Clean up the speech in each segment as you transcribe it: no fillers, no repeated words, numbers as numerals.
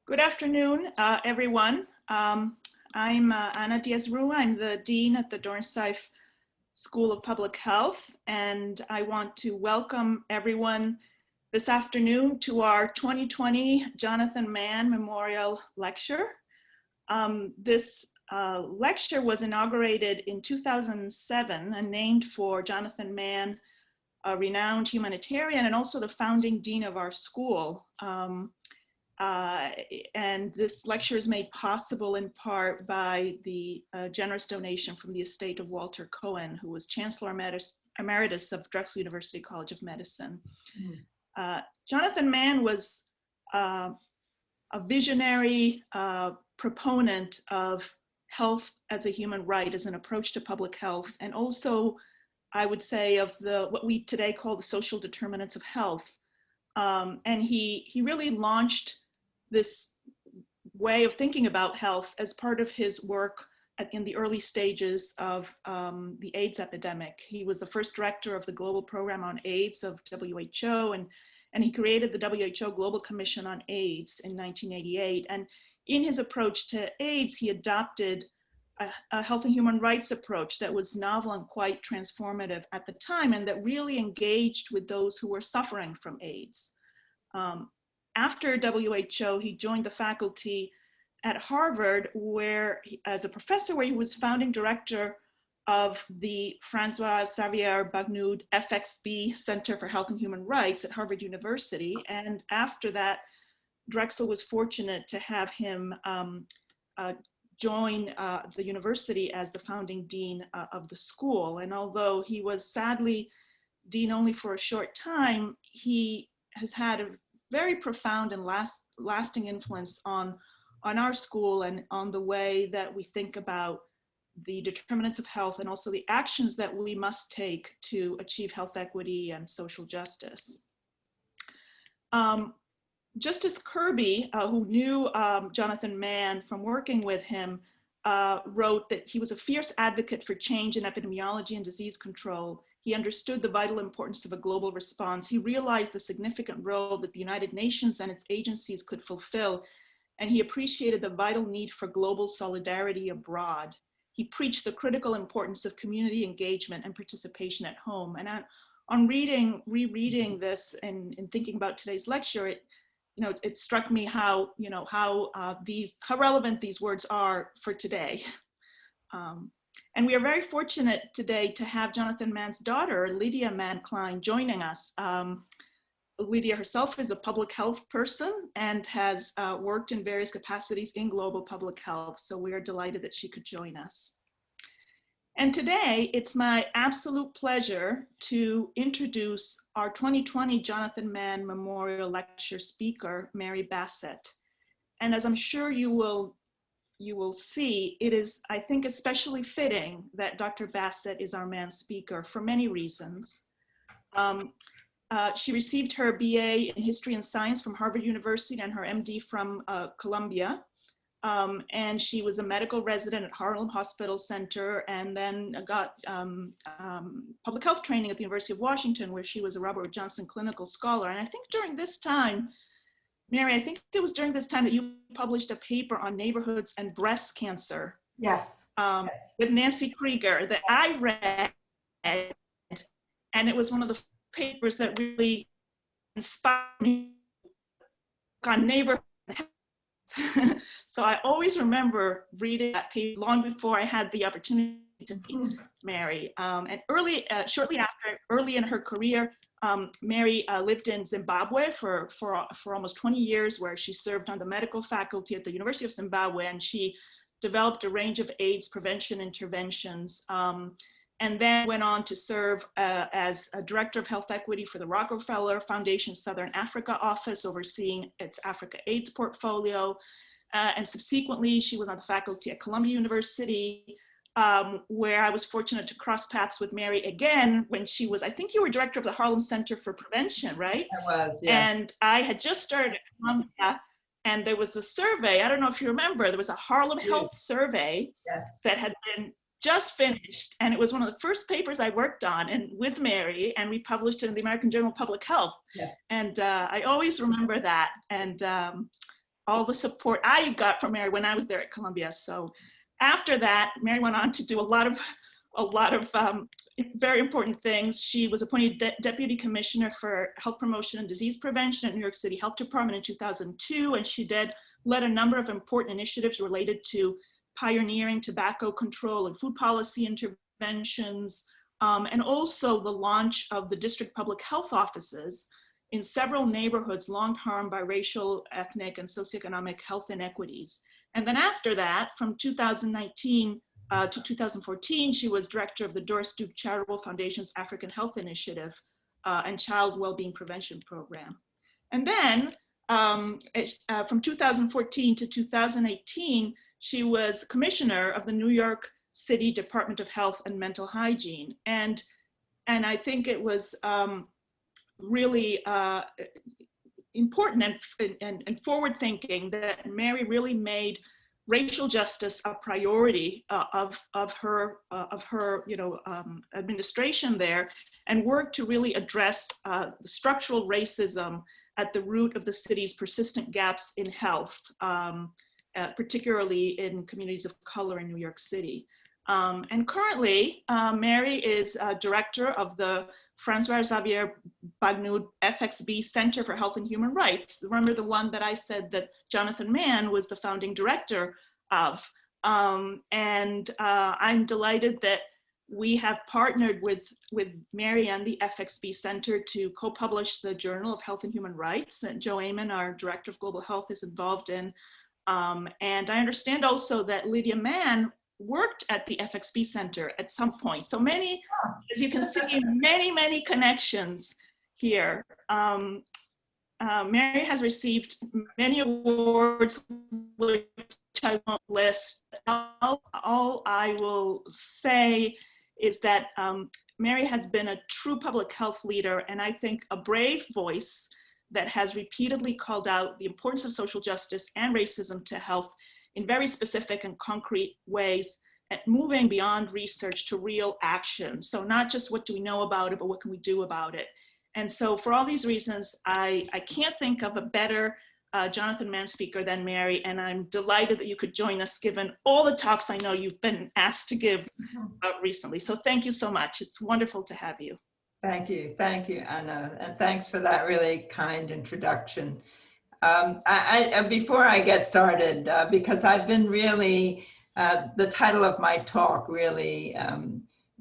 Good afternoon, everyone. I'm Ana Diaz-Rua. I'm the Dean at the Dornsife School of Public Health, and I want to welcome everyone this afternoon to our 2020 Jonathan Mann Memorial Lecture. This lecture was inaugurated in 2007 and named for Jonathan Mann, a renowned humanitarian and also the founding dean of our school. And this lecture is made possible in part by the generous donation from the estate of Walter Cohen, who was Chancellor Emeritus of Drexel University College of Medicine. Jonathan Mann was a visionary proponent of health as a human right, as an approach to public health, and also, I would say, of what we today call the social determinants of health. And he really launched this way of thinking about health as part of his work in the early stages of the AIDS epidemic. He was the first director of the Global Program on AIDS of WHO, and he created the WHO Global Commission on AIDS in 1988. And in his approach to AIDS, he adopted a health and human rights approach that was novel and quite transformative at the time, and that really engaged with those who were suffering from AIDS. After WHO, he joined the faculty at Harvard, where as a professor, where he was founding director of the Francois Xavier Bagnoud FXB Center for Health and Human Rights at Harvard University. And after that, Drexel was fortunate to have him join the university as the founding dean of the school. And although he was sadly dean only for a short time, he has had a very profound and lasting influence on our school and on the way that we think about the determinants of health and also the actions that we must take to achieve health equity and social justice. Justice Kirby, who knew Jonathan Mann from working with him, wrote that he was a fierce advocate for change in epidemiology and disease control. He understood the vital importance of a global response. He realized the significant role that the United Nations and its agencies could fulfill, and he appreciated the vital need for global solidarity abroad. He preached the critical importance of community engagement and participation at home. And on rereading this and thinking about today's lecture, it struck me how relevant these words are for today. And we are very fortunate today to have Jonathan Mann's daughter, Lydia Mann-Klein, joining us. Lydia herself is a public health person and has worked in various capacities in global public health. So we are delighted that she could join us. And today, it's my absolute pleasure to introduce our 2020 Jonathan Mann Memorial Lecture speaker, Mary Bassett. And as I'm sure you will see, it is, I think, especially fitting that Dr. Bassett is our Mann speaker for many reasons. She received her BA in History and Science from Harvard University and her MD from Columbia. And she was a medical resident at Harlem Hospital Center and then got public health training at the University of Washington, where she was a Robert Johnson Clinical Scholar. And I think during this time, Mary, I think it was during this time that you published a paper on neighborhoods and breast cancer. Yes. With Nancy Krieger that I read, and it was one of the papers that really inspired me on neighborhood health. So I always remember reading that paper long before I had the opportunity to meet Mary. And shortly after, early in her career, Mary lived in Zimbabwe for almost 20 years, where she served on the medical faculty at the University of Zimbabwe, and she developed a range of AIDS prevention interventions, and then went on to serve as a director of health equity for the Rockefeller Foundation Southern Africa office, overseeing its Africa AIDS portfolio. And subsequently, she was on the faculty at Columbia University, where I was fortunate to cross paths with Mary again when she was, I think you were director of the Harlem Center for Prevention, right? I was, yeah. And I had just started at Columbia, and there was a survey, I don't know if you remember, there was a Harlem Health survey that had been just finished, and it was one of the first papers I worked on and with Mary, and we published it in the American Journal of Public Health. And I always remember that. And all the support I got from Mary when I was there at Columbia. So after that, Mary went on to do a lot of very important things. She was appointed Deputy Commissioner for Health Promotion and Disease Prevention at New York City Health Department in 2002, and she led a number of important initiatives related to pioneering tobacco control and food policy interventions, and also the launch of the district public health offices in several neighborhoods long harmed by racial, ethnic, and socioeconomic health inequities. And then after that, from 2019 to 2014, she was director of the Doris Duke Charitable Foundation's African Health Initiative and Child Wellbeing Prevention Program. And then from 2014 to 2018, she was commissioner of the New York City Department of Health and Mental Hygiene. And I think it was really important and forward thinking that Mary really made racial justice a priority of her administration there, and worked to really address the structural racism at the root of the city's persistent gaps in health, particularly in communities of color in New York City. And currently, Mary is director of the François Xavier Bagnoud FXB Center for Health and Human Rights. Remember the one that I said that Jonathan Mann was the founding director of. And I'm delighted that we have partnered with Mary and the FXB Center to co-publish the Journal of Health and Human Rights that Joe Amon, our Director of Global Health, is involved in. And I understand also that Lydia Mann worked at the FXB Center at some point. So many, as you can see, many connections here. Mary has received many awards, which I won't list. All I will say is that Mary has been a true public health leader, and I think a brave voice that has repeatedly called out the importance of social justice and racism to health in very specific and concrete ways, and moving beyond research to real action. So not just what do we know about it, but what can we do about it? And so for all these reasons, I can't think of a better Jonathan Mann speaker than Mary, and I'm delighted that you could join us given all the talks I know you've been asked to give recently. So thank you so much. It's wonderful to have you. Thank you, Anna, and thanks for that really kind introduction. Before I get started, because I've been really, the title of my talk really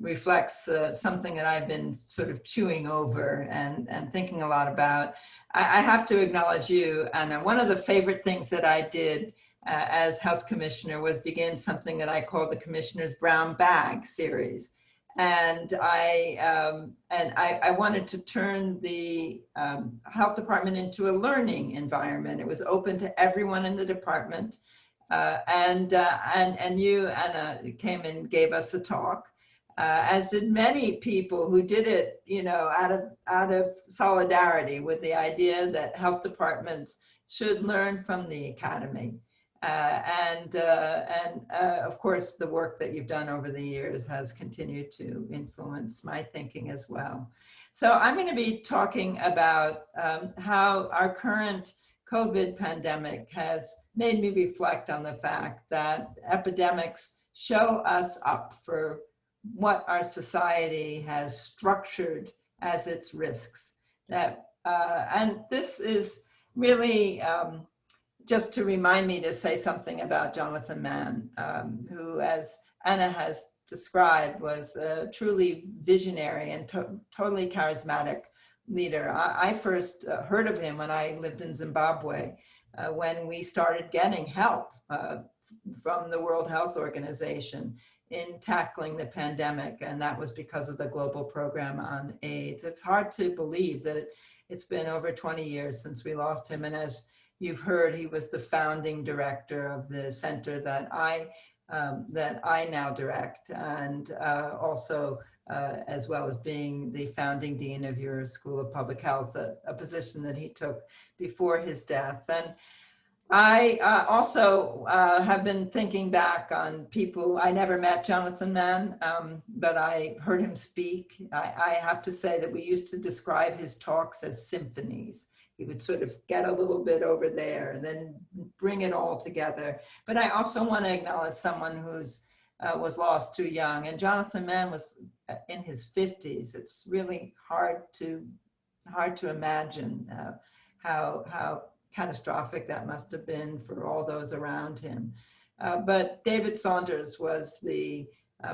reflects something that I've been sort of chewing over and thinking a lot about. I have to acknowledge you, Anna. One of the favorite things that I did as health commissioner was begin something that I call the Commissioner's Brown Bag series. And I wanted to turn the health department into a learning environment. It was open to everyone in the department. And you, Anna, came and gave us a talk, as did many people who did it, out of solidarity with the idea that health departments should learn from the academy. Of course, the work that you've done over the years has continued to influence my thinking as well. So I'm going to be talking about how our current COVID pandemic has made me reflect on the fact that epidemics show us up for what our society has structured as its risks. And this is really just to remind me to say something about Jonathan Mann, who, as Anna has described, was a truly visionary and totally charismatic leader. I first heard of him when I lived in Zimbabwe, when we started getting help from the World Health Organization in tackling the pandemic, and that was because of the global program on AIDS. It's hard to believe that it's been over 20 years since we lost him, and as you've heard, he was the founding director of the center that I now direct, and also as well as being the founding dean of your School of Public Health, a position that he took before his death. And I also have been thinking back on people. I never met Jonathan Mann, but I heard him speak. I have to say that we used to describe his talks as symphonies. he would sort of get a little bit over there and then bring it all together. But I also want to acknowledge someone who's was lost too young, and Jonathan Mann was in his 50s. It's really hard to imagine how catastrophic that must have been for all those around him. But David Saunders was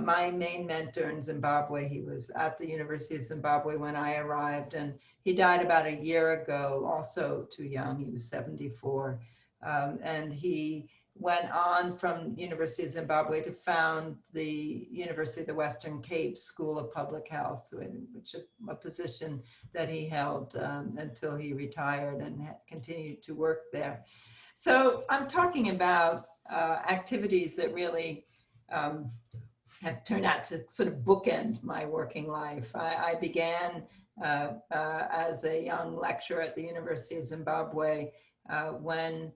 my main mentor in Zimbabwe. He was at the University of Zimbabwe when I arrived, and he died about a year ago, also too young. He was 74. And he went on from University of Zimbabwe to found the University of the Western Cape School of Public Health, which a position that he held until he retired and continued to work there. So I'm talking about activities that really have turned out to sort of bookend my working life. I began as a young lecturer at the University of Zimbabwe when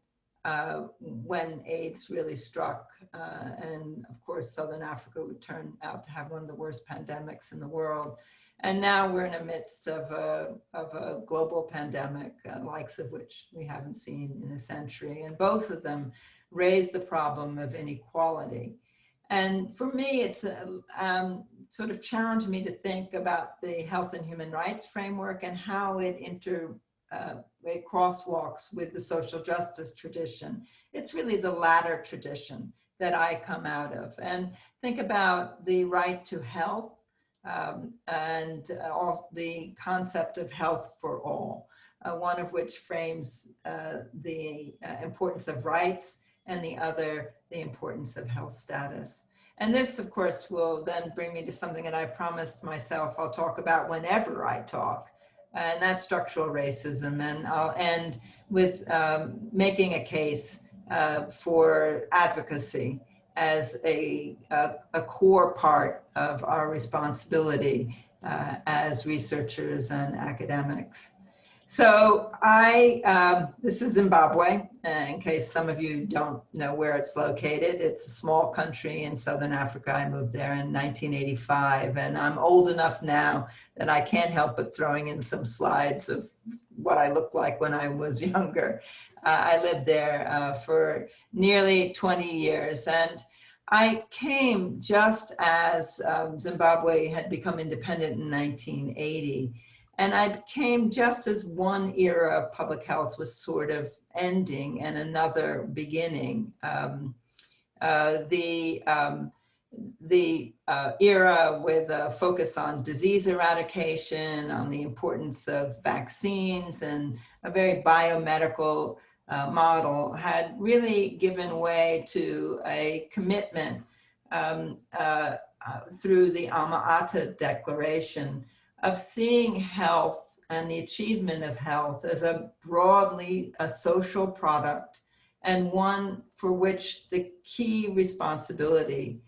AIDS really struck. And of course, Southern Africa would turn out to have one of the worst pandemics in the world. And now we're in the midst of a global pandemic, likes of which we haven't seen in a century. And both of them raise the problem of inequality. And for me, it's sort of challenged me to think about the health and human rights framework and how it crosswalks with the social justice tradition. It's really the latter tradition that I come out of. And think about the right to health and also the concept of health for all, one of which frames the importance of rights, and the other, the importance of health status. And this, of course, will then bring me to something that I promised myself I'll talk about whenever I talk, and that's structural racism. And I'll end with making a case for advocacy as a core part of our responsibility as researchers and academics. So this is Zimbabwe, in case some of you don't know where it's located. It's a small country in Southern Africa. I moved there in 1985, and I'm old enough now that I can't help but throwing in some slides of what I looked like when I was younger. I lived there for nearly 20 years, and I came just as Zimbabwe had become independent in 1980. And I came just as one era of public health was sort of ending and another beginning. The era with a focus on disease eradication, on the importance of vaccines, and a very biomedical model had really given way to a commitment through the Alma-Ata Declaration of seeing health and the achievement of health as broadly a social product, and one for which the key responsibility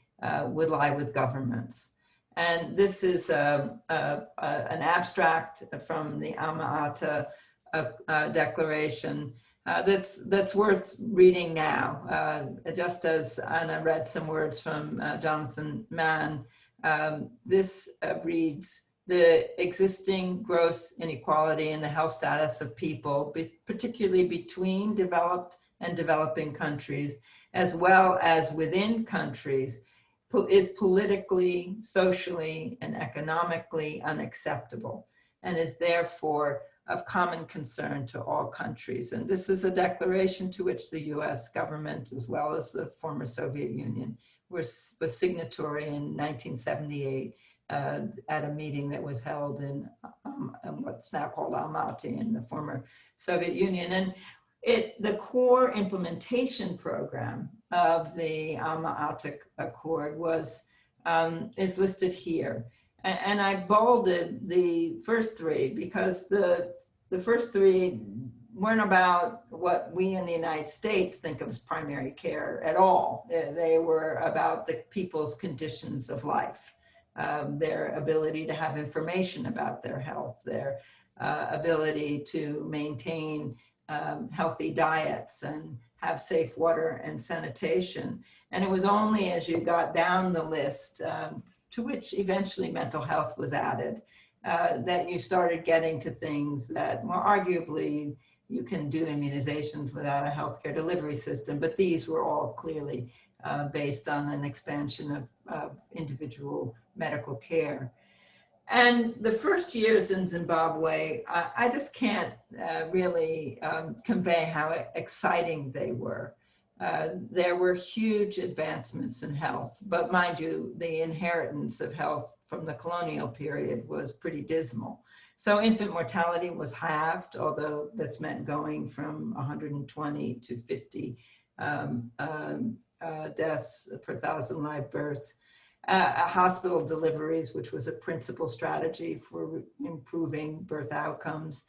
would lie with governments. And this is an abstract from the Alma-Ata Declaration that's worth reading now. Just as Anna read some words from Jonathan Mann, this reads, "The existing gross inequality in the health status of people, particularly between developed and developing countries, as well as within countries, is politically, socially, and economically unacceptable, and is therefore of common concern to all countries." And this is a declaration to which the US government, as well as the former Soviet Union, was signatory in 1978. At a meeting that was held in what's now called Almaty in the former Soviet Union. And the core implementation program of the Alma-Ata Accord is listed here. And I bolded the first three because the first three weren't about what we in the United States think of as primary care at all. They were about the people's conditions of life. Their ability to have information about their health, their ability to maintain healthy diets and have safe water and sanitation. And it was only as you got down the list, to which eventually mental health was added, that you started getting to things that, well, arguably you can do immunizations without a healthcare delivery system, but these were all clearly based on an expansion of individual medical care. And the first years in Zimbabwe, I just can't really convey how exciting they were. There were huge advancements in health, but mind you, the inheritance of health from the colonial period was pretty dismal. So infant mortality was halved, although that's meant going from 120 to 50 deaths per 1,000 live births. Hospital deliveries, which was a principal strategy for improving birth outcomes,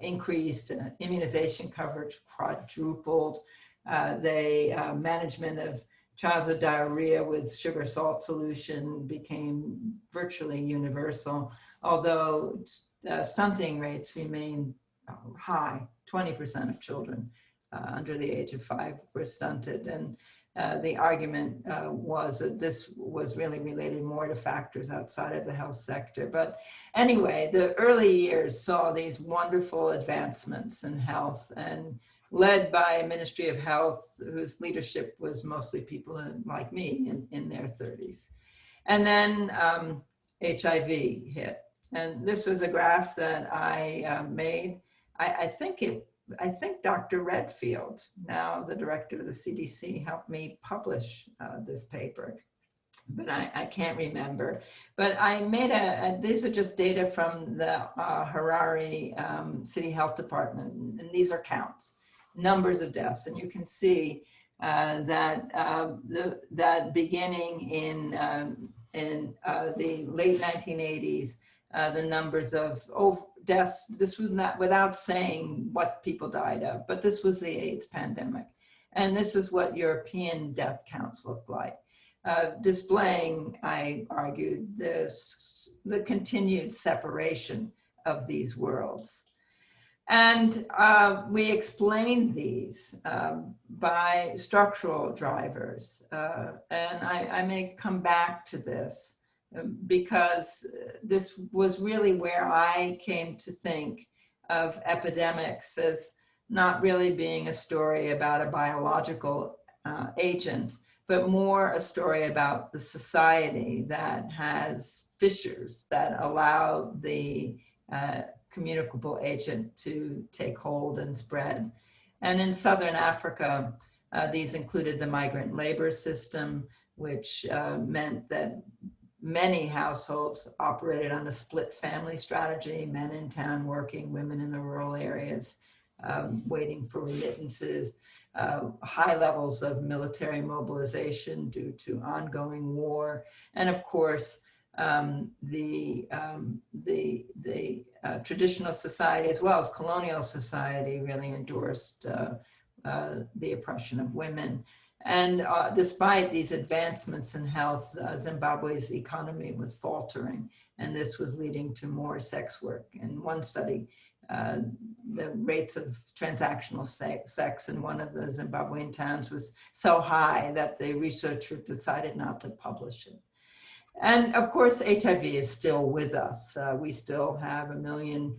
increased. Immunization coverage quadrupled. Management of childhood diarrhea with sugar salt solution became virtually universal, although stunting rates remain high. 20% of children under the age of 5 were stunted. And the argument was that this was really related more to factors outside of the health sector. But anyway, the early years saw these wonderful advancements in health, and led by a Ministry of Health whose leadership was mostly people like me in their 30s. And then HIV hit. And this was a graph that I made. I think Dr. Redfield, now the director of the CDC, helped me publish this paper, but I can't remember. But I made these are just data from the Harare City Health Department, and these are counts, numbers of deaths. And you can see that beginning in the late 1980s, the numbers of deaths, this was not without saying what people died of, but this was the AIDS pandemic. And this is what European death counts look like, displaying, I argued, the continued separation of these worlds. And we explained these by structural drivers. And I may come back to this, because this was really where I came to think of epidemics as not really being a story about a biological agent, but more a story about the society that has fissures that allow the communicable agent to take hold and spread. And in Southern Africa, these included the migrant labor system, which meant that many households operated on a split family strategy, men in town working, women in the rural areas waiting for remittances, high levels of military mobilization due to ongoing war, and of course, the traditional society as well as colonial society really endorsed the oppression of women. And despite these advancements in health, Zimbabwe's economy was faltering, and this was leading to more sex work. In one study, the rates of transactional sex in one of the Zimbabwean towns was so high that the researcher decided not to publish it. And of course, HIV is still with us. We still have 1 million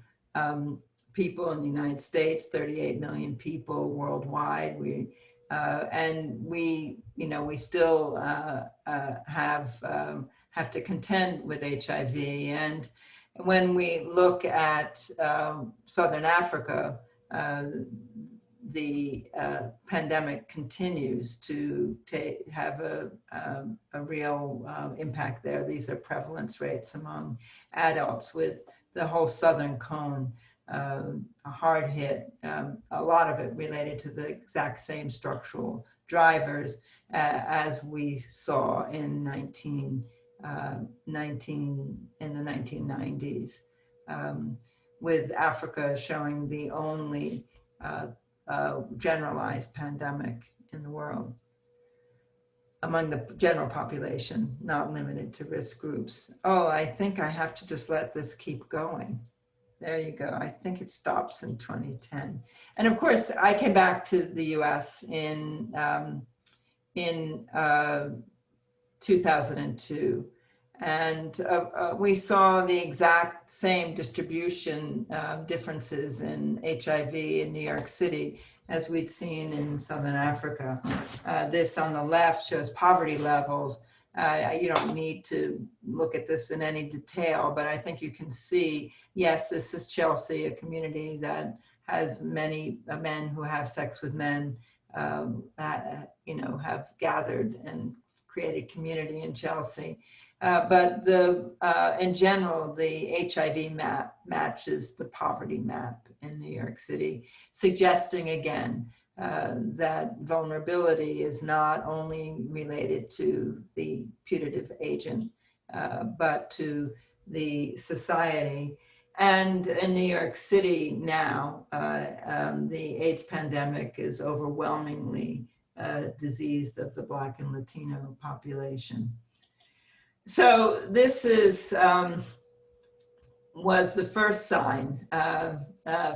people in the United States, 38 million people worldwide. We still have to contend with HIV. And when we look at Southern Africa, the pandemic continues to have a real impact there. These are prevalence rates among adults, with the whole southern cone hard hit, a lot of it related to the exact same structural drivers as we saw in the 1990s, with Africa showing the only generalized pandemic in the world among the general population, not limited to risk groups. Oh, I think I have to just let this keep going. There you go. I think it stops in 2010. And of course, I came back to the US in 2002. And we saw the exact same distribution differences in HIV in New York City as we'd seen in Southern Africa. This on the left shows poverty levels. You don't need to look at this in any detail, but I think you can see, yes, this is Chelsea, a community that has many men who have sex with men that, have gathered and created community in Chelsea. But in general, the HIV map matches the poverty map in New York City, suggesting again that vulnerability is not only related to the putative agent, but to the society. And in New York City now, the AIDS pandemic is overwhelmingly disease of the Black and Latino population. So this was the first sign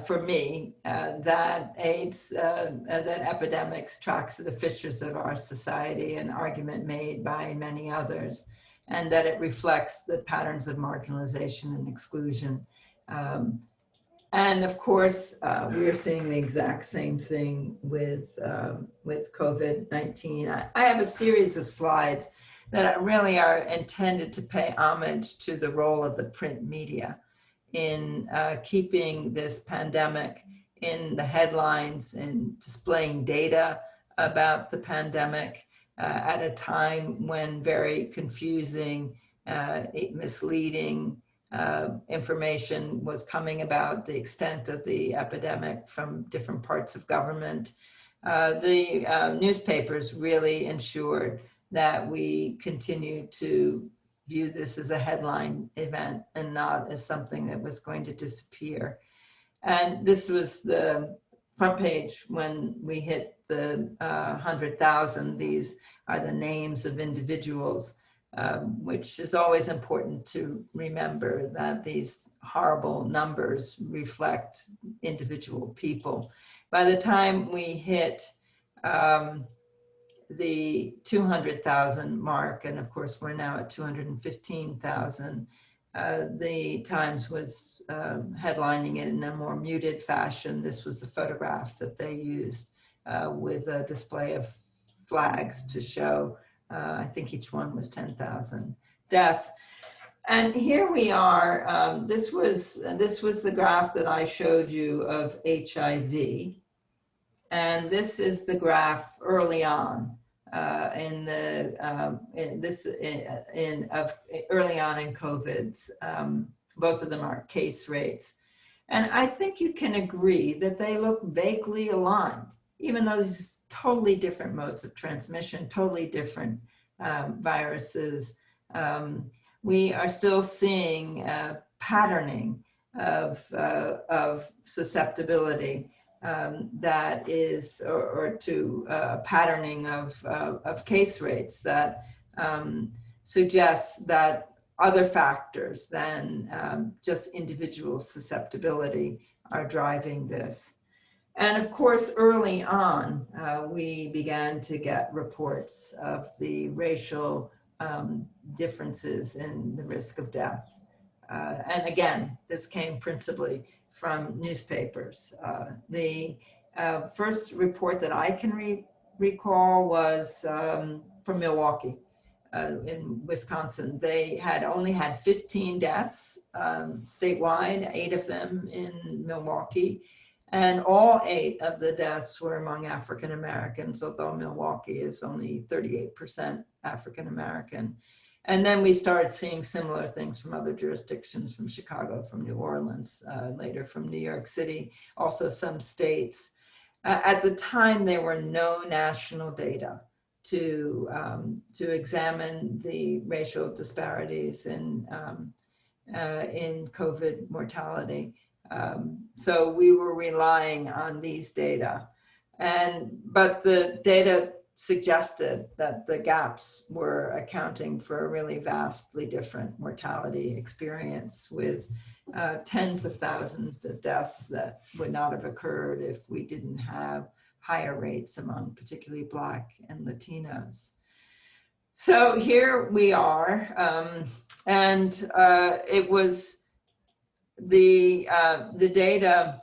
for me that AIDS, that epidemics tracks the fissures of our society, an argument made by many others, and that it reflects the patterns of marginalization and exclusion. And of course, we are seeing the exact same thing with COVID-19. I have a series of slides that really are intended to pay homage to the role of the print media in keeping this pandemic in the headlines and displaying data about the pandemic at a time when very confusing, misleading information was coming about the extent of the epidemic from different parts of government. The newspapers really ensured that we continue to view this as a headline event and not as something that was going to disappear. And this was the front page when we hit the 100,000. These are the names of individuals, which is always important to remember that these horrible numbers reflect individual people. By the time we hit the 200,000 mark, and of course we're now at 215,000, the Times was headlining it in a more muted fashion. This was the photograph that they used with a display of flags to show, I think each one was 10,000 deaths. And here we are. This was the graph that I showed you of HIV. And this is the graph early on early on in COVID's. Both of them are case rates. And I think you can agree that they look vaguely aligned, even though these totally different modes of transmission, totally different viruses. We are still seeing patterning of susceptibility that is, or to patterning of case rates that suggests that other factors than just individual susceptibility are driving this. And of course, early on, we began to get reports of the racial differences in the risk of death. And again, this came principally from newspapers. The first report that I can recall was from Milwaukee in Wisconsin. They had only had 15 deaths statewide, 8 of them in Milwaukee. And all 8 of the deaths were among African Americans, although Milwaukee is only 38% African American. And then we started seeing similar things from other jurisdictions, from Chicago, from New Orleans, later from New York City, also some states. At the time, there were no national data to examine the racial disparities in COVID mortality. So we were relying on these data. But the data suggested that the gaps were accounting for a really vastly different mortality experience, with tens of thousands of deaths that would not have occurred if we didn't have higher rates among particularly Black and Latinos. So here we are, and it was the data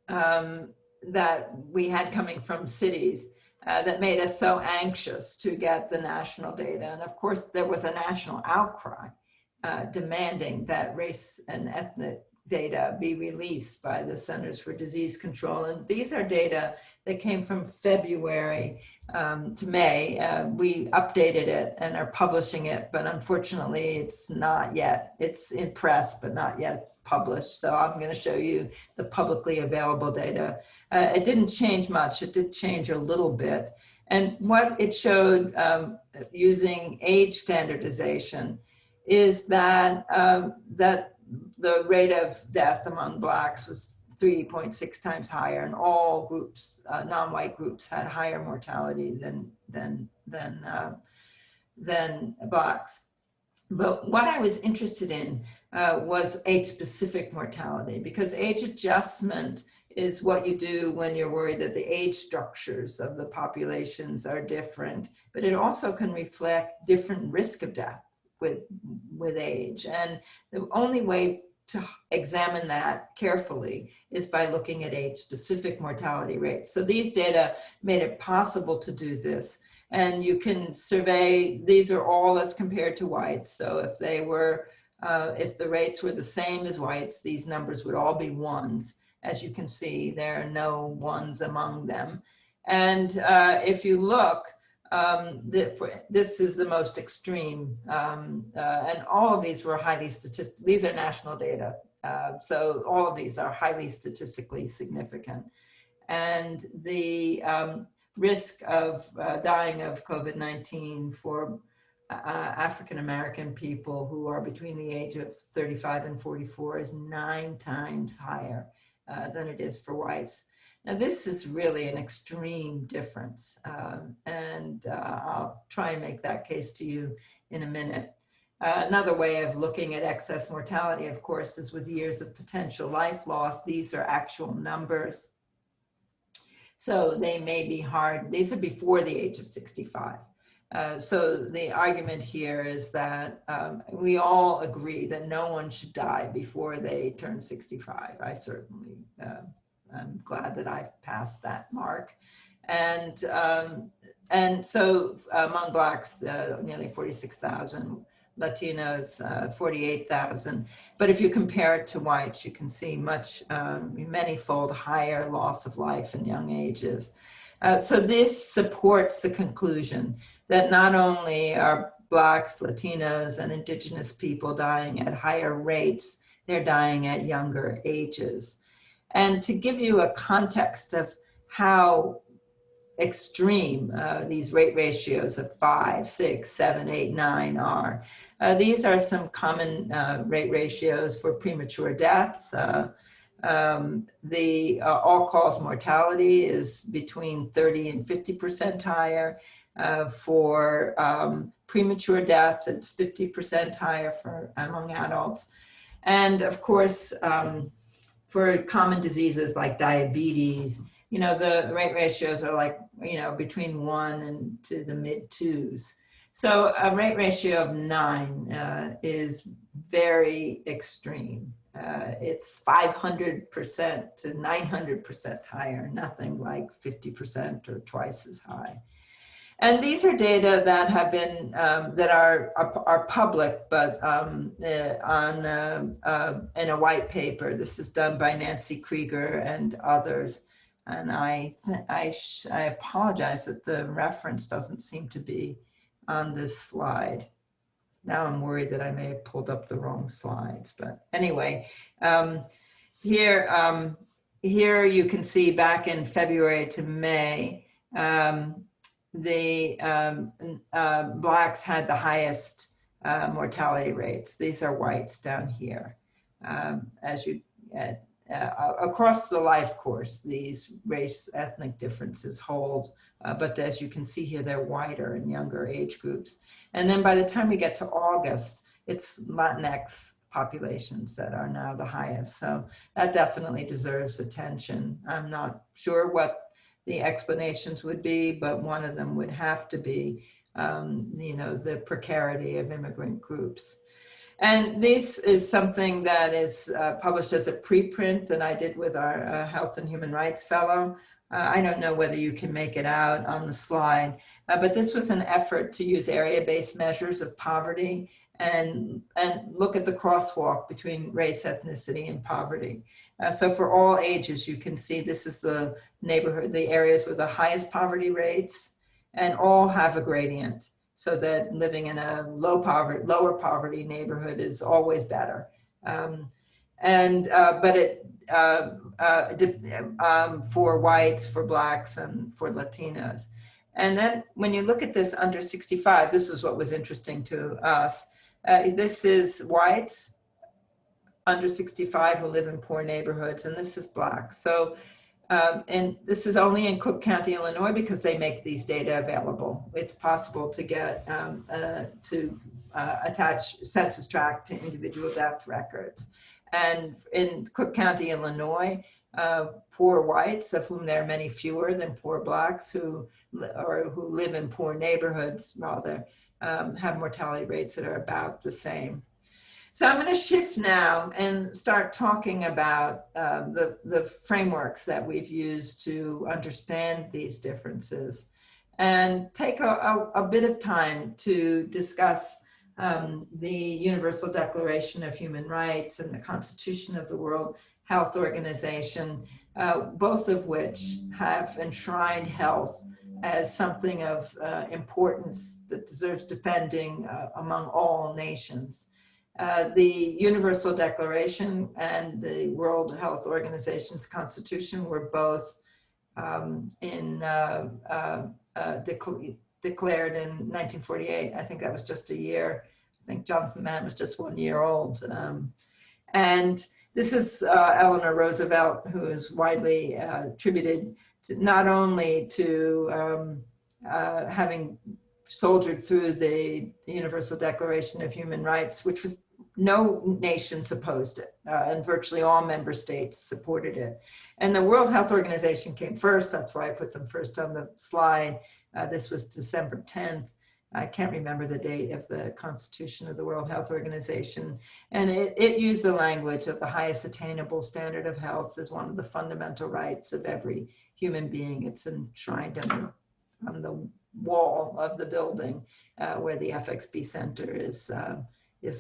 that we had coming from cities that made us so anxious to get the national data. And of course, there was a national outcry demanding that race and ethnic data be released by the Centers for Disease Control. And these are data that came from February to May. We updated it and are publishing it, but unfortunately it's not yet. It's in press, but not yet published. So I'm going to show you the publicly available data. It didn't change much. It did change a little bit. And what it showed using age standardization is that that the rate of death among Blacks was 3.6 times higher, and all groups, non-white groups, had higher mortality than Blacks. But what I was interested in was age-specific mortality, because age adjustment is what you do when you're worried that the age structures of the populations are different, but it also can reflect different risk of death with age. And the only way to examine that carefully is by looking at age-specific mortality rates. So these data made it possible to do this. And you can survey, these are all as compared to whites. So if they were, if the rates were the same as whites, these numbers would all be ones. As you can see, there are no ones among them. And if you look, this is the most extreme, and all of these were highly statistical. These are national data, so all of these are highly statistically significant. And the risk of dying of COVID-19 for African American people who are between the age of 35 and 44 is 9 times higher than it is for whites. Now, this is really an extreme difference, and I'll try and make that case to you in a minute. Another way of looking at excess mortality, of course, is with years of potential life loss. These are actual numbers. So they may be hard. These are before the age of 65. So the argument here is that we all agree that no one should die before they turn 65. I certainly I'm glad that I've passed that mark. And so among Blacks, nearly 46,000, Latinos, 48,000. But if you compare it to whites, you can see many-fold higher loss of life in young ages. So this supports the conclusion that not only are Blacks, Latinos, and Indigenous people dying at higher rates, they're dying at younger ages. And to give you a context of how extreme these rate ratios of 5, 6, 7, 8, 9 are, these are some common rate ratios for premature death. The all-cause mortality is between 30 and 50% higher. For premature death, it's 50% higher among adults. And of course, for common diseases like diabetes, the rate ratios are like, between 1 and to the mid-2s. So a rate ratio of 9 is very extreme. It's 500% to 900% higher, nothing like 50% or twice as high. And these are data that have been, that are public, but in a white paper. This is done by Nancy Krieger and others. And I apologize that the reference doesn't seem to be on this slide. Now I'm worried that I may have pulled up the wrong slides, but anyway, here you can see back in February to May, the Blacks had the highest mortality rates. These are whites down here. Across the life course, these race ethnic differences hold, but as you can see here, they're wider in younger age groups. And then by the time we get to August, it's Latinx populations that are now the highest. So that definitely deserves attention. I'm not sure what the explanations would be, but one of them would have to be the precarity of immigrant groups. And this is something that is published as a preprint that I did with our Health and Human Rights Fellow. I don't know whether you can make it out on the slide, but this was an effort to use area-based measures of poverty and look at the crosswalk between race, ethnicity, and poverty. So for all ages, you can see this is the neighborhood, the areas with the highest poverty rates, and all have a gradient, so that living in a lower poverty neighborhood is always better. For whites, for blacks, and for Latinos. And then when you look at this under 65, this is what was interesting to us. This is whites under 65 who live in poor neighborhoods, and this is blacks. So, and this is only in Cook County, Illinois, because they make these data available. It's possible to get attach census tract to individual death records. And in Cook County, Illinois, poor whites, of whom there are many fewer than poor blacks who live in poor neighborhoods, rather, have mortality rates that are about the same. So I'm going to shift now and start talking about the frameworks that we've used to understand these differences, and take a bit of time to discuss the Universal Declaration of Human Rights and the Constitution of the World Health Organization, both of which have enshrined health as something of importance that deserves defending among all nations. The Universal Declaration and the World Health Organization's Constitution were both declared in 1948. I think that was just a year. I think Jonathan Mann was just 1 year old. And this is Eleanor Roosevelt, who is widely attributed to not only to having soldiered through the Universal Declaration of Human Rights, which was no nations opposed it, and virtually all member states supported it. And the World Health Organization came first. That's why I put them first on the slide. This was December 10th. I can't remember the date of the Constitution of the World Health Organization. And it used the language of the highest attainable standard of health as one of the fundamental rights of every human being. It's enshrined on the wall of the building where the FXB Center is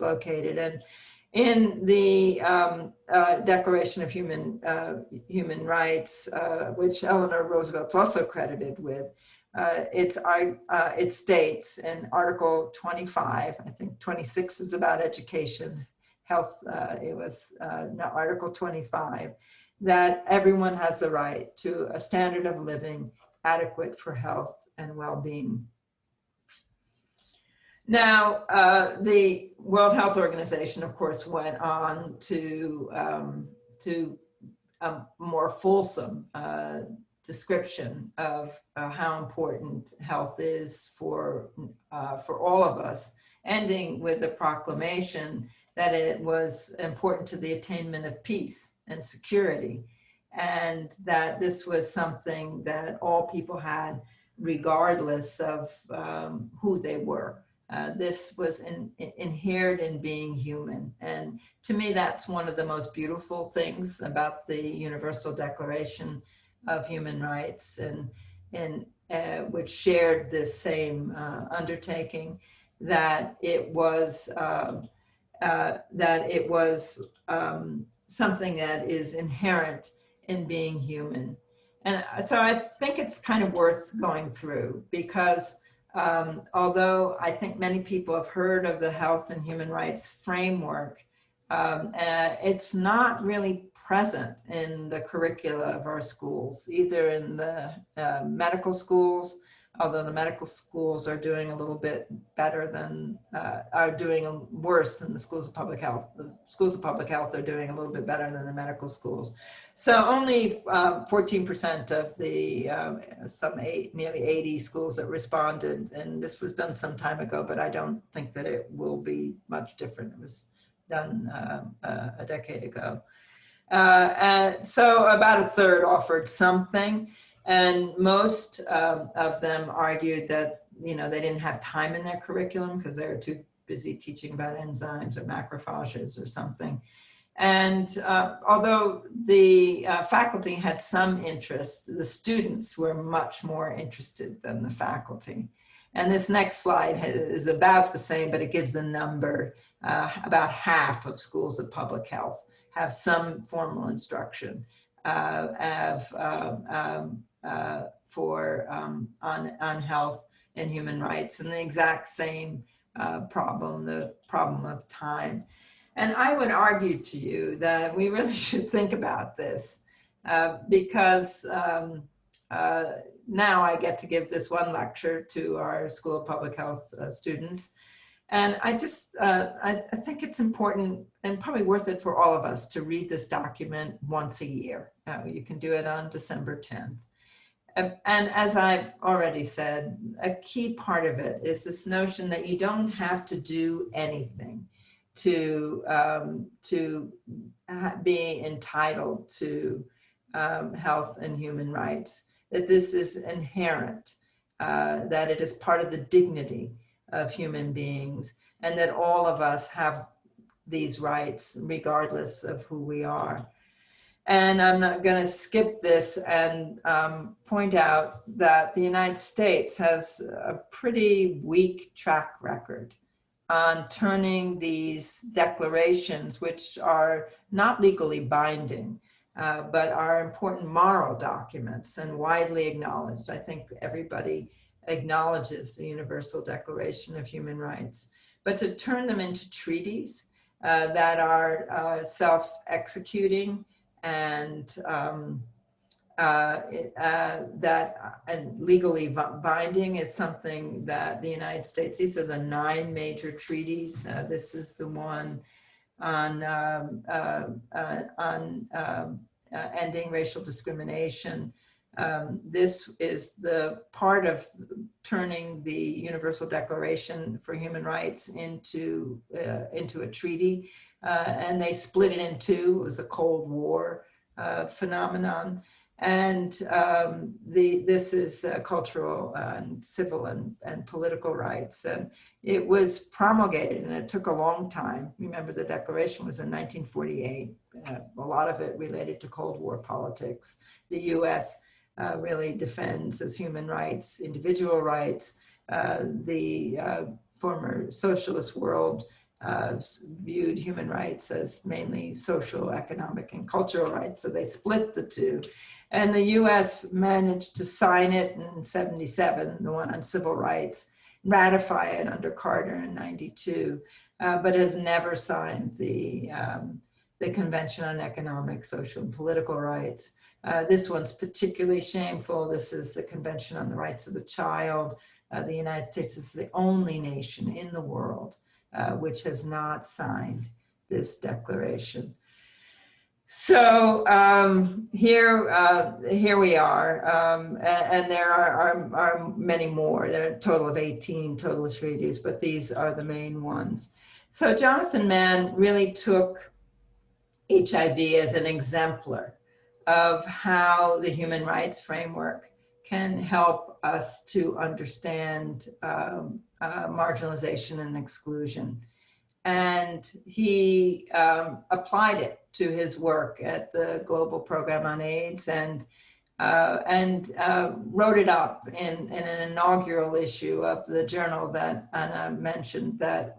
located. And in the Declaration of Human Rights, which Eleanor Roosevelt's also credited with, it states in Article 25, I think 26 is about education, health, Article 25, that everyone has the right to a standard of living adequate for health and well-being. Now, the World Health Organization, of course, went on to a more fulsome description of how important health is for all of us, ending with the proclamation that it was important to the attainment of peace and security, and that this was something that all people had, regardless of who they were. This was inherent in being human. And to me, that's one of the most beautiful things about the Universal Declaration of Human Rights, and which shared this same undertaking, that it was something that is inherent in being human. And so I think it's kind of worth going through, because although I think many people have heard of the Health and Human Rights Framework, it's not really present in the curricula of our schools, either in the medical schools, although the medical schools are doing a little bit better than, are doing worse than the schools of public health. The schools of public health are doing a little bit better than the medical schools. So only 14% of the nearly 80 schools that responded, and this was done some time ago, but I don't think that it will be much different. It was done a decade ago. So about a third offered something. And most of them argued that you know, they didn't have time in their curriculum because they were too busy teaching about enzymes or macrophages or something. And although the faculty had some interest, the students were much more interested than the faculty. And this next slide is about the same, but it gives the number. About half of schools of public health have some formal instruction on health and human rights, and the exact same problem, the problem of time. And I would argue to you that we really should think about this because now I get to give this one lecture to our School of Public Health students. And I just, I think it's important and probably worth it for all of us to read this document once a year. You can do it on December 10th. And as I've already said, a key part of it is this notion that you don't have to do anything to be entitled to health and human rights, that this is inherent, that it is part of the dignity of human beings, and that all of us have these rights regardless of who we are. And I'm not going to skip this and point out that the United States has a pretty weak track record on turning these declarations, which are not legally binding, but are important moral documents and widely acknowledged. I think everybody acknowledges the Universal Declaration of Human Rights, but to turn them into treaties that are self-executing and legally binding is something that the United States, these are the 9 major treaties. This is the one on ending racial discrimination. This is the part of turning the Universal Declaration for Human Rights into a treaty, and they split it in 2. It was a Cold War phenomenon, and this is cultural and civil and political rights, and it was promulgated, and it took a long time. Remember, the Declaration was in 1948. A lot of it related to Cold War politics. The U.S. Really defends as human rights, individual rights. The former socialist world viewed human rights as mainly social, economic, and cultural rights. So they split the 2. And the US managed to sign it in 77, the one on civil rights, ratify it under Carter in 92, but has never signed the Convention on Economic, Social, and Political Rights. This one's particularly shameful. This is the Convention on the Rights of the Child. The United States is the only nation in the world which has not signed this declaration. So here we are, and there are many more. There are a total of 18 total treaties, but these are the main ones. So Jonathan Mann really took HIV as an exemplar of how the human rights framework can help us to understand marginalization and exclusion. And he applied it to his work at the Global Program on AIDS and wrote it up in an inaugural issue of the journal that Anna mentioned that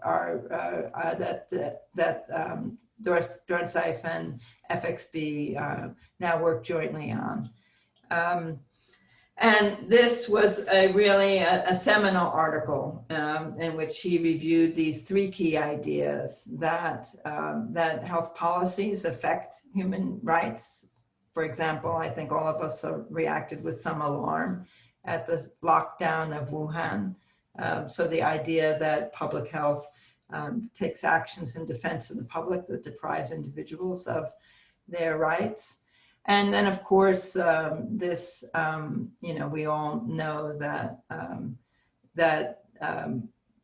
Dornsife and FXB now work jointly on. And this was really a seminal article in which he reviewed these 3 key ideas that health policies affect human rights. For example, I think all of us reacted with some alarm at the lockdown of Wuhan. So the idea that public health takes actions in defense of the public that deprives individuals of their rights. And then, of course, we all know that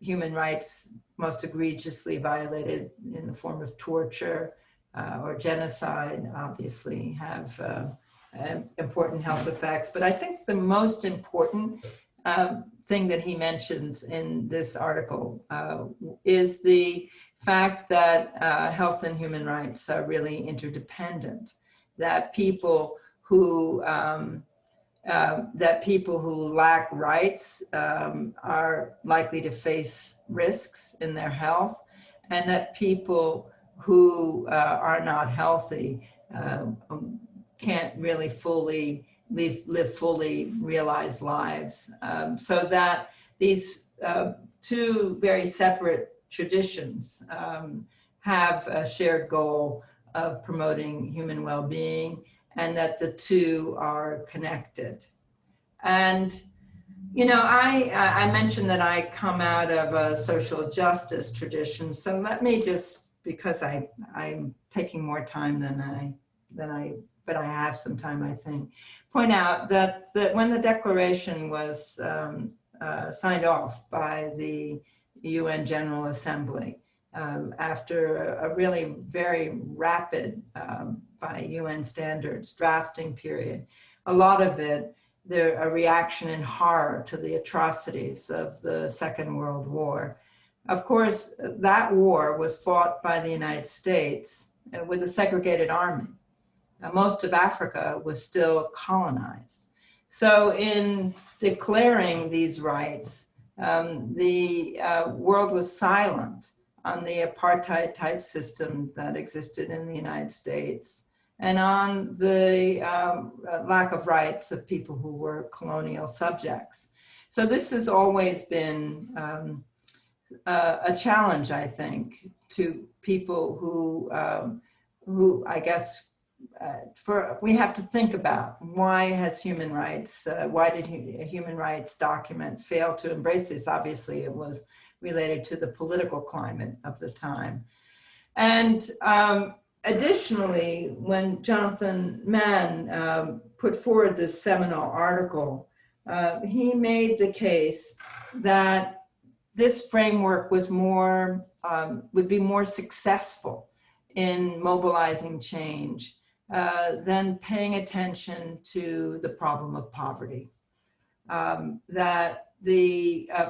human rights most egregiously violated in the form of torture or genocide, obviously have important health effects. But I think the most important thing that he mentions in this article is the fact that health and human rights are really interdependent, that people who lack rights are likely to face risks in their health, and that people who are not healthy can't really fully live fully realized lives. So that these two very separate traditions have a shared goal of promoting human well-being, and that the two are connected. And, you know, I mentioned that I come out of a social justice tradition. So let me just, because I'm taking more time but I have some time, I think, point out that when the Declaration was signed off by the UN General Assembly, after a really very rapid, by UN standards, drafting period, a lot of it, a reaction in horror to the atrocities of the Second World War. Of course, that war was fought by the United States with a segregated army. Most of Africa was still colonized. So in declaring these rights, the world was silent on the apartheid type system that existed in the United States, and on the lack of rights of people who were colonial subjects. So this has always been a challenge, I think, to people who I guess, we have to think about why has human rights, why did a human rights document fail to embrace this? Obviously, it was related to the political climate of the time. And additionally, when Jonathan Mann put forward this seminal article, he made the case that this framework was would be more successful in mobilizing change than paying attention to the problem of poverty. That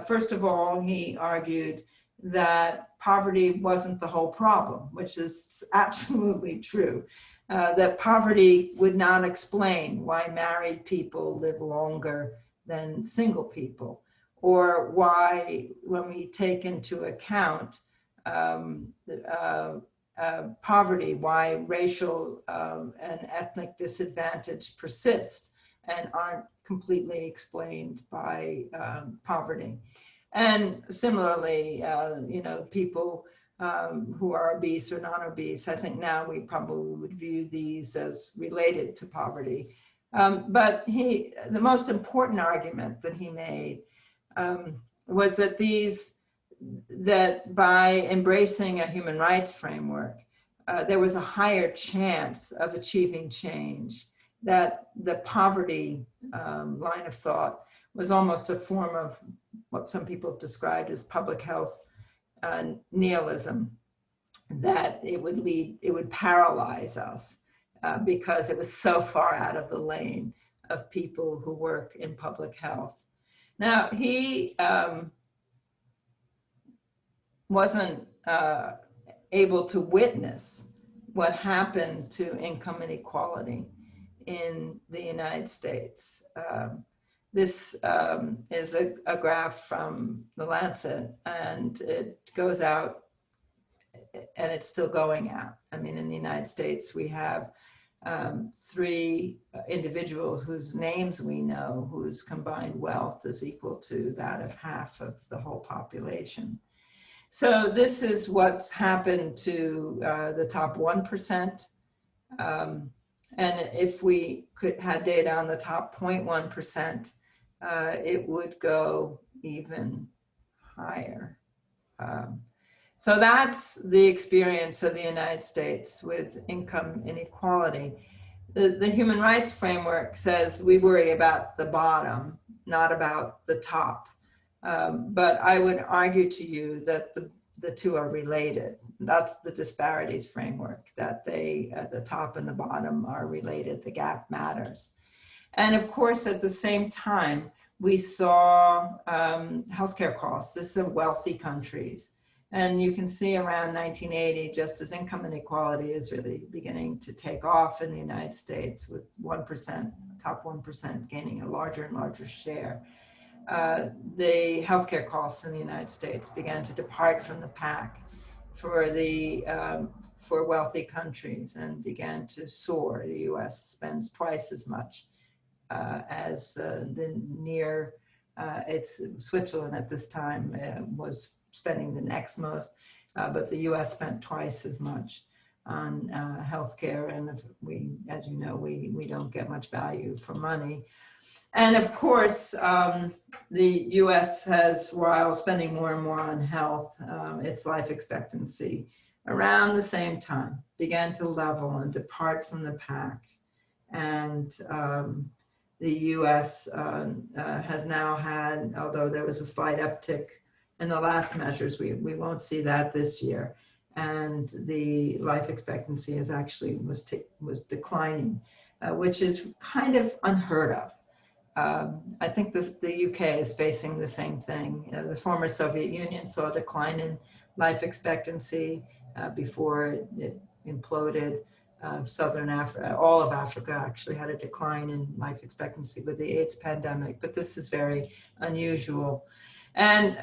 first of all, he argued that poverty wasn't the whole problem, which is absolutely true. That poverty would not explain why married people live longer than single people, or why, when we take into account poverty, why racial and ethnic disadvantage persist and aren't completely explained by poverty. And similarly, you know, people who are obese or non-obese, I think now we probably would view these as related to poverty. But the most important argument that he made was that that by embracing a human rights framework, there was a higher chance of achieving change, that the poverty line of thought was almost a form of what some people have described as public health nihilism, that it would paralyze us because it was so far out of the lane of people who work in public health. Now, he wasn't able to witness what happened to income inequality in the United States. This is a graph from the Lancet, and it goes out, and it's still going out. I mean, in the United States, we have 3 individuals whose names we know, whose combined wealth is equal to that of half of the whole population. So this is what's happened to the top 1%. And if we had data on the top 0.1%, it would go even higher. So that's the experience of the United States with income inequality. The human rights framework says we worry about the bottom, not about the top. But I would argue to you that the two are related. That's the disparities framework, that the top and the bottom are related, the gap matters. And of course, at the same time, we saw healthcare costs. This is wealthy countries. And you can see around 1980, just as income inequality is really beginning to take off in the United States, with 1%, top 1% gaining a larger and larger share, the healthcare costs in the United States began to depart from the pack for wealthy countries and began to soar. The U.S. spends twice as much as it's Switzerland at this time was spending the next most, but the U.S. spent twice as much on healthcare, and as you know, we don't get much value for money. And of course, the U.S. has, while spending more and more on health, its life expectancy around the same time began to level and depart from the pack. And the U.S. has now had, although there was a slight uptick in the last measures, we won't see that this year. And the life expectancy is actually was declining, which is kind of unheard of. I think the UK is facing the same thing. The former Soviet Union saw a decline in life expectancy before it imploded. Southern Africa, all of Africa actually had a decline in life expectancy with the AIDS pandemic, but this is very unusual. And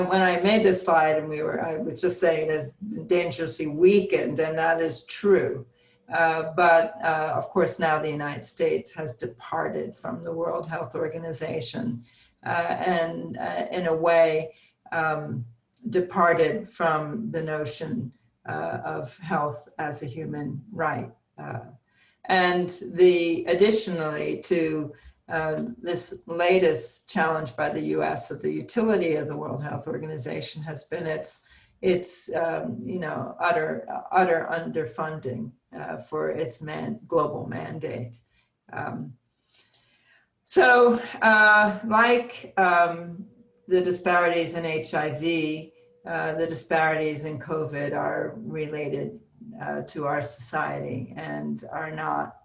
when I made this slide, and I was just saying it is dangerously weakened, and that is true. But of course, now the United States has departed from the World Health Organization and in a way departed from the notion of health as a human right. And additionally to this latest challenge by the US of the utility of the World Health Organization has been its utter underfunding for its global mandate. So like the disparities in HIV, the disparities in COVID are related to our society and are not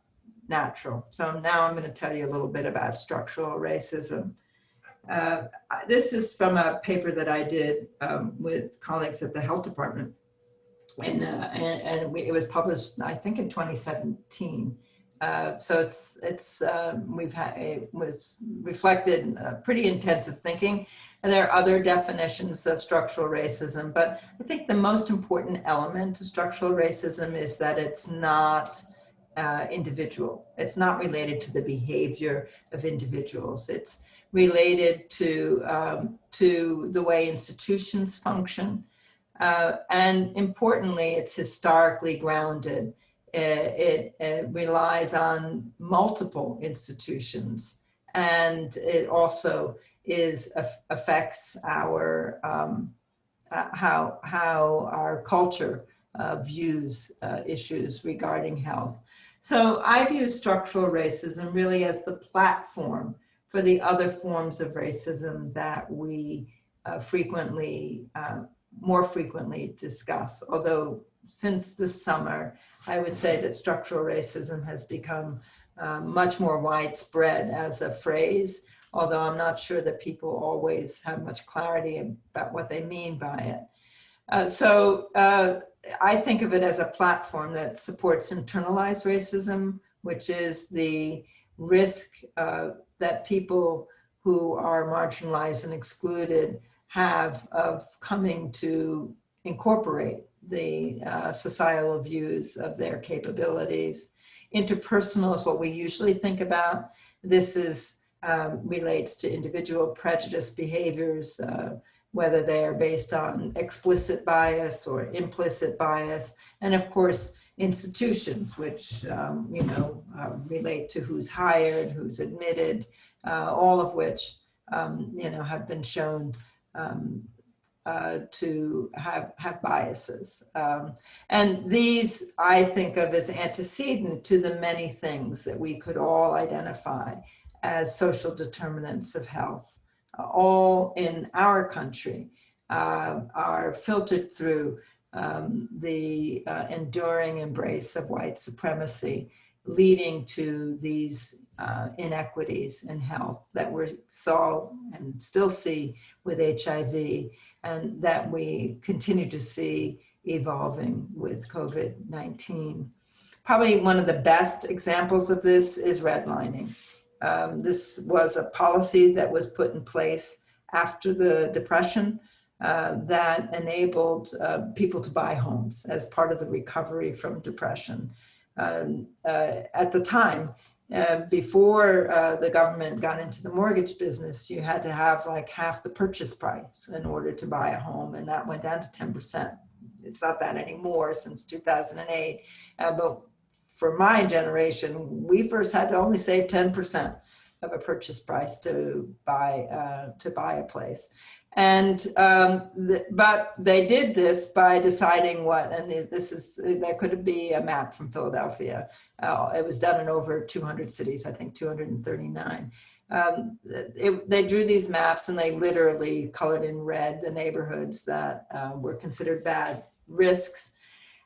natural. So now I'm going to tell you a little bit about structural racism. This is from a paper that I did with colleagues at the Health Department, and it was published, I think, in 2017. So it was reflected pretty intensive thinking, and there are other definitions of structural racism. But I think the most important element of structural racism is that it's not individual. It's not related to the behavior of individuals. It's related to the way institutions function. And importantly, it's historically grounded. It relies on multiple institutions, and it also affects our how our culture views issues regarding health. So I view structural racism really as the platform for the other forms of racism that we more frequently discuss. Although since this summer, I would say that structural racism has become much more widespread as a phrase, although I'm not sure that people always have much clarity about what they mean by it. So I think of it as a platform that supports internalized racism, which is the risk that people who are marginalized and excluded have of coming to incorporate the societal views of their capabilities. Interpersonal is what we usually think about. This relates to individual prejudice behaviors, whether they are based on explicit bias or implicit bias, and of course institutions, which relate to who's hired, who's admitted, all of which have been shown to have biases. And these I think of as antecedent to the many things that we could all identify as social determinants of health, all in our country, are filtered through the enduring embrace of white supremacy, leading to these inequities in health that we saw and still see with HIV, and that we continue to see evolving with COVID-19. Probably one of the best examples of this is redlining. This was a policy that was put in place after the Depression that enabled people to buy homes as part of the recovery from Depression. At the time, before the government got into the mortgage business, you had to have like half the purchase price in order to buy a home, and that went down to 10%. It's not that anymore since 2008, but for my generation, we first had to only save 10% of a purchase price to buy a place. And but they did this by deciding what, and that could be a map from Philadelphia. It was done in over 200 cities, I think 239. They drew these maps and they literally colored in red the neighborhoods that were considered bad risks.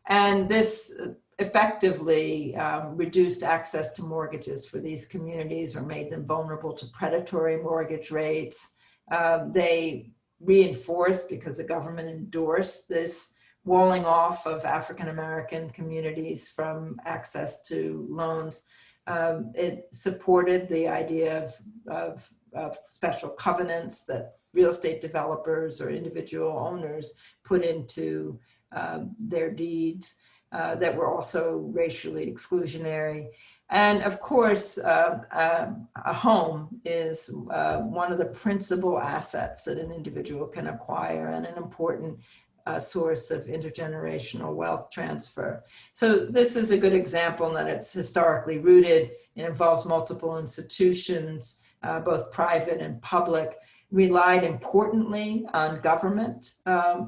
And this effectively reduced access to mortgages for these communities or made them vulnerable to predatory mortgage rates. They reinforced, because the government endorsed this walling off of African-American communities from access to loans. It supported the idea of special covenants that real estate developers or individual owners put into their deeds that were also racially exclusionary. And of course, a home is one of the principal assets that an individual can acquire, and an important source of intergenerational wealth transfer. So this is a good example in that it's historically rooted. It involves multiple institutions, both private and public, relied importantly on government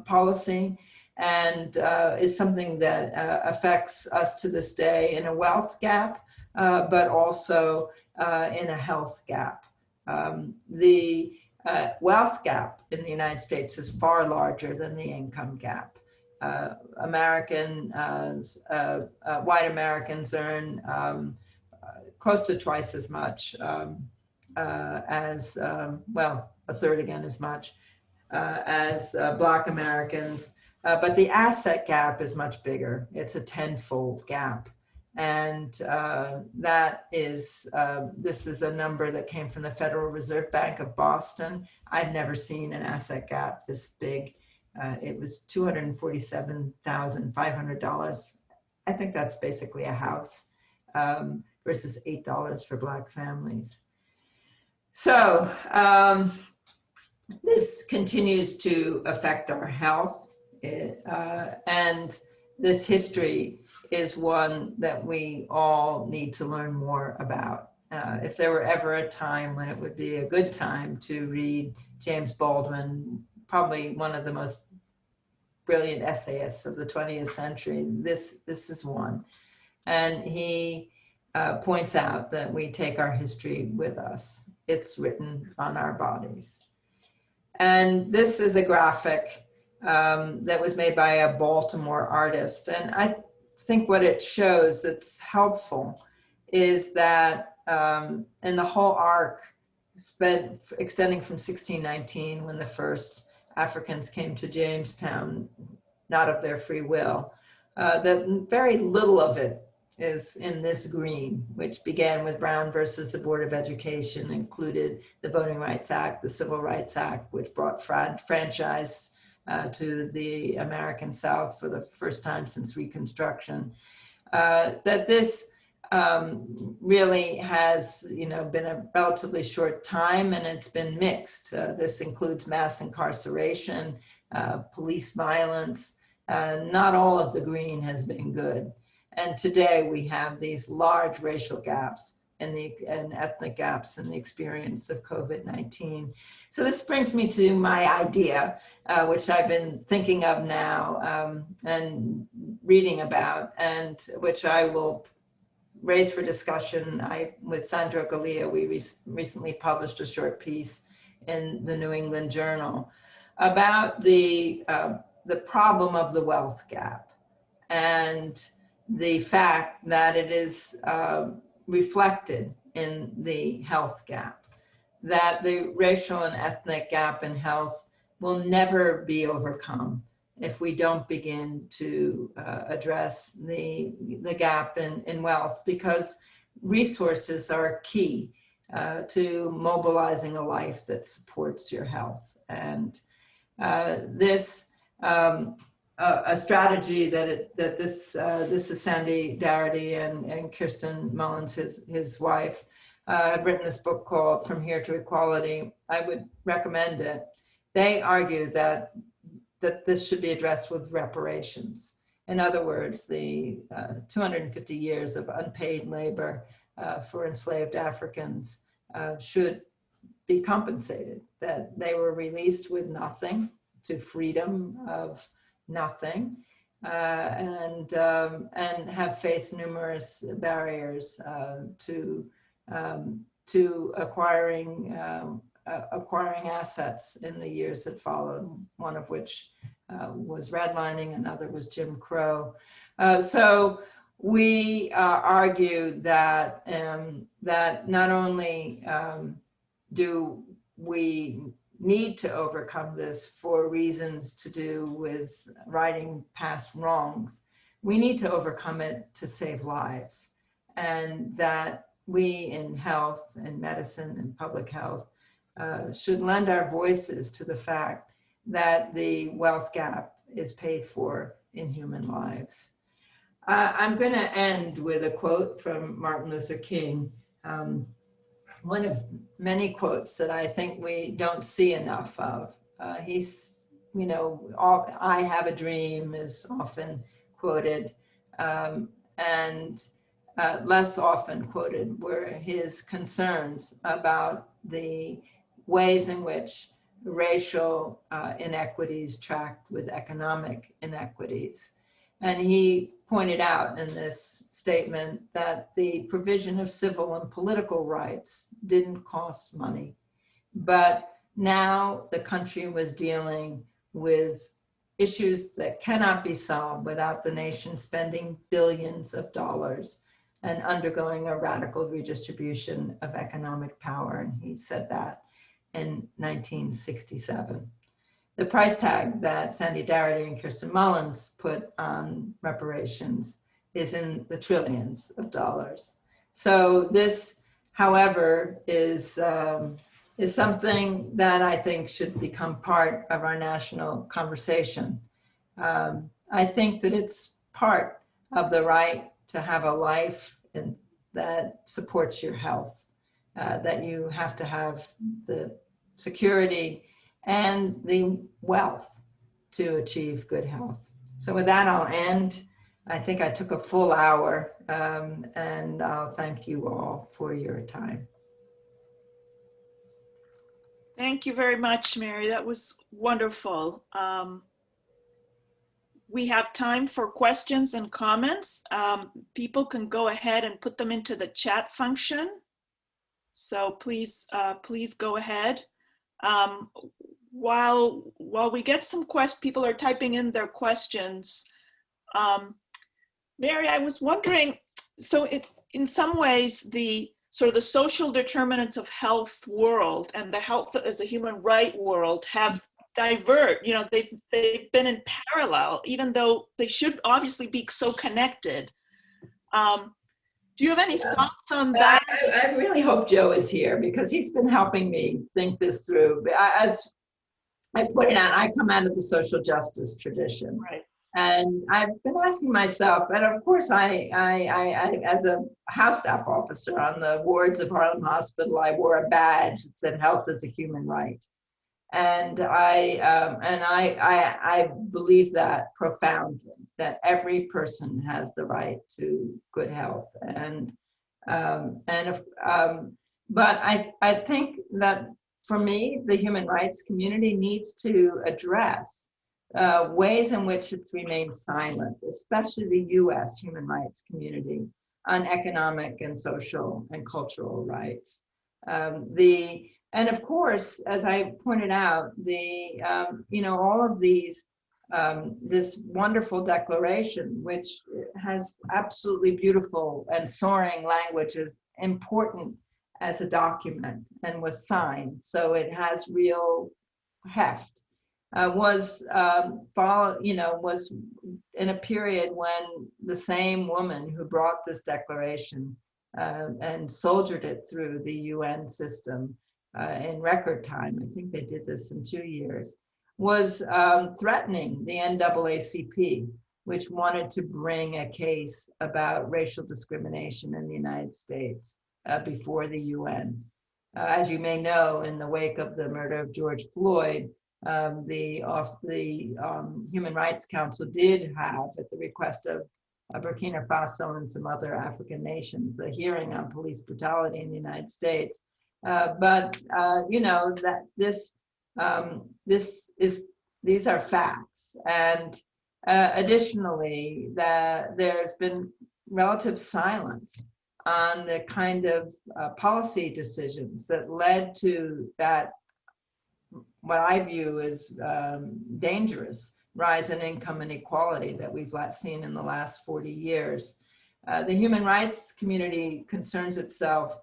policy, and is something that affects us to this day in a wealth gap, but also in a health gap. The wealth gap in the United States is far larger than the income gap. White Americans earn close to twice as much as, well, a third again as much as Black Americans. But the asset gap is much bigger. It's a 10-fold gap. And that is, this is a number that came from the Federal Reserve Bank of Boston. I've never seen an asset gap this big. It was $247,500. I think that's basically a house, versus $8 for Black families. So this continues to affect our health. And this history is one that we all need to learn more about. If there were ever a time when it would be a good time to read James Baldwin, probably one of the most brilliant essayists of the 20th century, this is one. And he points out that we take our history with us. It's written on our bodies. And this is a graphic that was made by a Baltimore artist. And I think what it shows that's helpful is that in the whole arc, it's been extending from 1619, when the first Africans came to Jamestown, not of their free will, that very little of it is in this green, which began with Brown versus the Board of Education, included the Voting Rights Act, the Civil Rights Act, which brought franchise to the American South for the first time since Reconstruction. That this really has, been a relatively short time, and it's been mixed. This includes mass incarceration, police violence. Not all of the green has been good. And today we have these large racial gaps and ethnic gaps in the experience of COVID-19. So this brings me to my idea, which I've been thinking of now and reading about, and which I will raise for discussion. With Sandra Galea, we recently published a short piece in the New England Journal about the problem of the wealth gap. And the fact that it is reflected in the health gap, that the racial and ethnic gap in health will never be overcome if we don't begin to address the gap in wealth, because resources are key to mobilizing a life that supports your health. And this a strategy that this is Sandy Darity and Kirsten Mullins, his wife, have written this book called From Here to Equality. I would recommend it. They argue that this should be addressed with reparations. In other words, the 250 years of unpaid labor for enslaved Africans should be compensated, that they were released with nothing to freedom of nothing, and have faced numerous barriers to acquiring assets in the years that followed, one of which was redlining, another was Jim Crow. So we argue that that not only do we need to overcome this for reasons to do with righting past wrongs, we need to overcome it to save lives, and that we in health and medicine and public health should lend our voices to the fact that the wealth gap is paid for in human lives. I'm going to end with a quote from Martin Luther King, one of many quotes that I think we don't see enough of. He's, I have a dream is often quoted, and less often quoted were his concerns about the ways in which racial inequities tracked with economic inequities. And he pointed out in this statement that the provision of civil and political rights didn't cost money, but now the country was dealing with issues that cannot be solved without the nation spending billions of dollars and undergoing a radical redistribution of economic power. And he said that in 1967. The price tag that Sandy Darity and Kirsten Mullins put on reparations is in the trillions of dollars. So this, however, is something that I think should become part of our national conversation. I think that it's part of the right to have a life that supports your health, that you have to have the security and the wealth to achieve good health. So with that, I'll end. I think I took a full hour, and I'll thank you all for your time. Thank you very much, Mary. That was wonderful. We have time for questions and comments. People can go ahead and put them into the chat function. So please, please go ahead. While we get some questions, people are typing in their questions. Mary, I was wondering, so in some ways, the sort of the social determinants of health world and the health as a human right world have diverged. They've been in parallel, even though they should obviously be so connected. Do you have any thoughts on that? I really hope Joe is here, because he's been helping me think this through. As I pointed out, I come out of the social justice tradition. Right. And I've been asking myself, and of course I as a house staff officer on the wards of Harlem Hospital, I wore a badge that said health is a human right. And I believe that profoundly, that every person has the right to good health. But I think that for me, the human rights community needs to address ways in which it's remained silent, especially the US human rights community, on economic and social and cultural rights. And of course, as I pointed out, all of these this wonderful declaration, which has absolutely beautiful and soaring language, is important as a document and was signed, so it has real heft. Was in a period when the same woman who brought this declaration and soldiered it through the UN system in record time, I think they did this in 2 years, was threatening the NAACP, which wanted to bring a case about racial discrimination in the United States before the UN. As you may know, in the wake of the murder of George Floyd, the Human Rights Council did have, at the request of Burkina Faso and some other African nations, a hearing on police brutality in the United States. You know, that these are facts. And additionally, that there's been relative silence on the kind of policy decisions that led to that, what I view as dangerous rise in income inequality that we've seen in the last 40 years. The human rights community concerns itself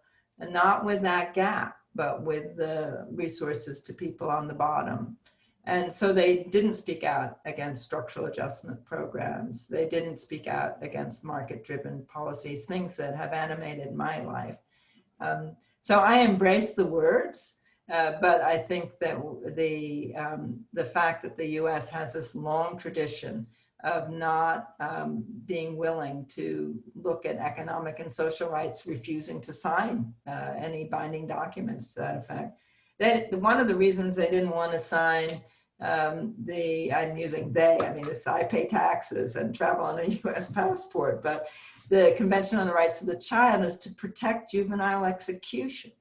not with that gap, but with the resources to people on the bottom. And so they didn't speak out against structural adjustment programs. They didn't speak out against market-driven policies, things that have animated my life. So I embrace the words, but I think that the fact that the US has this long tradition of not being willing to look at economic and social rights, refusing to sign any binding documents to that effect. One of the reasons they didn't want to sign I'm using they, I mean, I pay taxes and travel on a US passport, but the Convention on the Rights of the Child is to protect juvenile executions.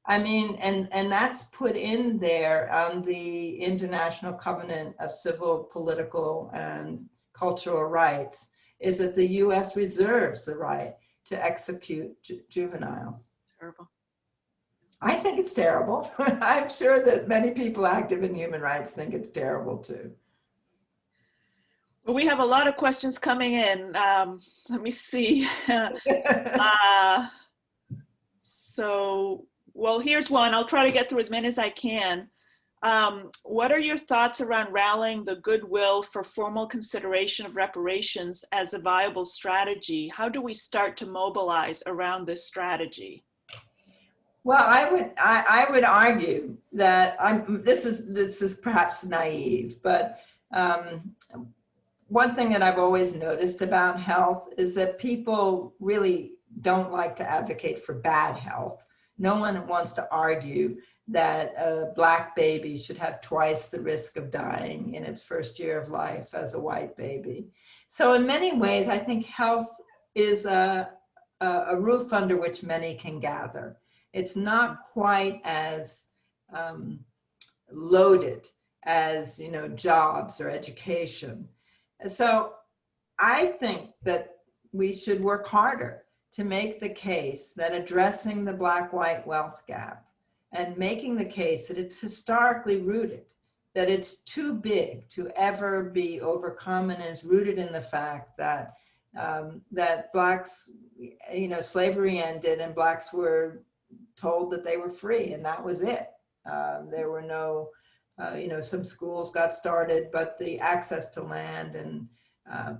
I mean, and that's put in there on the International Covenant of Civil, Political, and Cultural Rights, is that the US reserves the right to execute juveniles. Terrible. I think it's terrible. I'm sure that many people active in human rights think it's terrible too. Well, we have a lot of questions coming in. Let me see. Well, here's one. I'll try to get through as many as I can. What are your thoughts around rallying the goodwill for formal consideration of reparations as a viable strategy? How do we start to mobilize around this strategy? Well, I would argue that this is perhaps naive, but one thing that I've always noticed about health is that people really don't like to advocate for bad health. No one wants to argue that a Black baby should have twice the risk of dying in its first year of life as a white baby. So in many ways, I think health is a roof under which many can gather. It's not quite as loaded as, you know, jobs or education. So I think that we should work harder to make the case that addressing the Black-white wealth gap and making the case that it's historically rooted, that it's too big to ever be overcome, and is rooted in the fact that that Blacks, you know, slavery ended and Blacks were told that they were free, and that was it. There were no, you know, some schools got started, but the access to land and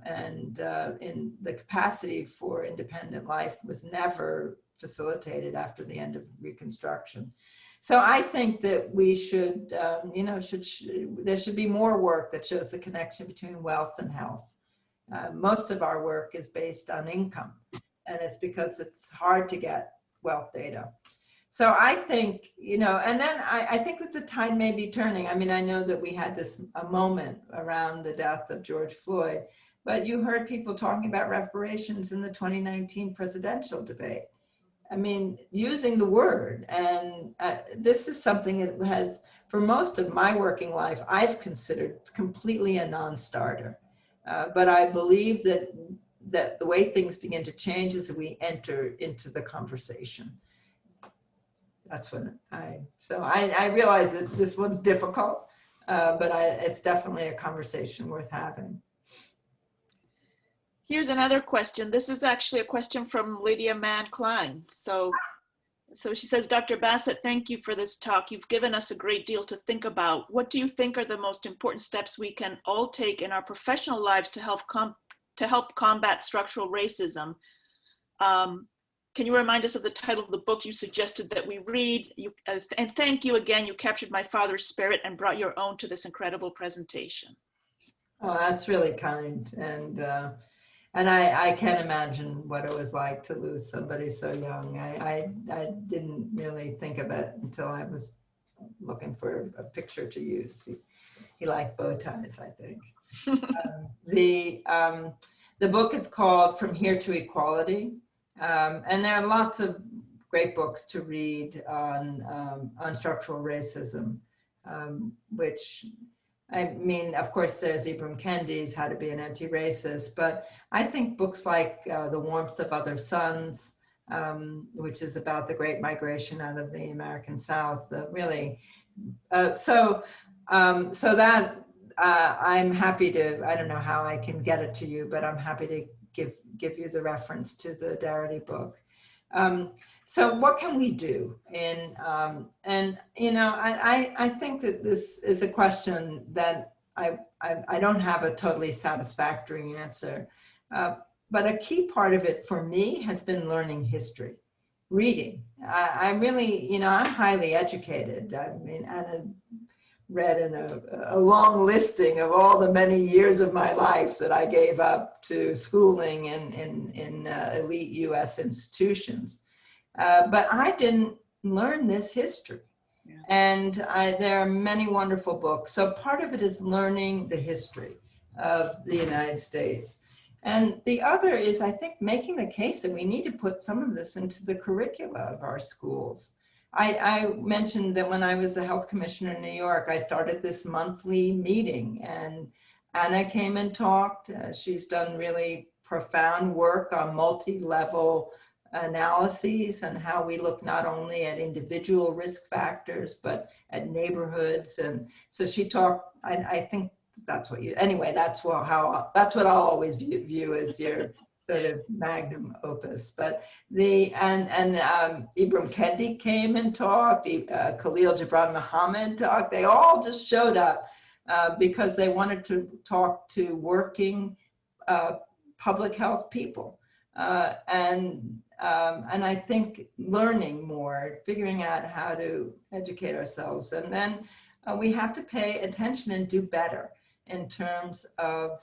in the capacity for independent life was never facilitated after the end of Reconstruction. So I think that we should, you know, there should be more work that shows the connection between wealth and health. Most of our work is based on income, and it's because it's hard to get wealth data. So I think, you know, and then I think that the tide may be turning. I mean, I know that we had a moment around the death of George Floyd, but you heard people talking about reparations in the 2019 presidential debate. I mean, using the word, and this is something that has, for most of my working life, I've considered completely a non-starter. But I believe that the way things begin to change is that we enter into the conversation. That's what so I realize that this one's difficult, but it's definitely a conversation worth having. Here's another question. This is actually a question from Lydia Mann Klein. So she says, Dr. Bassett, thank you for this talk. You've given us a great deal to think about. What do you think are the most important steps we can all take in our professional lives to help combat structural racism? Can you remind us of the title of the book you suggested that we read? And thank you again. You captured my father's spirit and brought your own to this incredible presentation. Oh, that's really kind. And I can't imagine what it was like to lose somebody so young. I didn't really think of it until I was looking for a picture to use. He liked bow ties, I think. The book is called From Here to Equality. And there are lots of great books to read on structural racism, which, I mean, of course, there's Ibram Kendi's How to Be an Anti-Racist, but I think books like The Warmth of Other Suns, which is about the Great Migration out of the American South, really. So that I'm happy to, I don't know how I can get it to you, but I'm happy to give you the reference to the Darity book. So what can we do? And you know, I think that this is a question that I don't have a totally satisfactory answer, but a key part of it for me has been learning history, reading. I really, you know, I'm highly educated. I mean, Anna read in a long listing of all the many years of my life that I gave up to schooling in elite US institutions. But I didn't learn this history. Yeah. And there are many wonderful books. So part of it is learning the history of the United States. And the other is, I think, making the case that we need to put some of this into the curricula of our schools. I mentioned that when I was the health commissioner in New York, I started this monthly meeting, and Anna came and talked. She's done really profound work on multi-level analyses and how we look not only at individual risk factors, but at neighborhoods. And so she talked, I think that's what you, anyway, that's what I'll always view as your sort of magnum opus. But Ibram Kendi came and talked, Khalil Gibran Muhammad talked. They all just showed up because they wanted to talk to working public health people. And I think learning more, figuring out how to educate ourselves, and then we have to pay attention and do better in terms of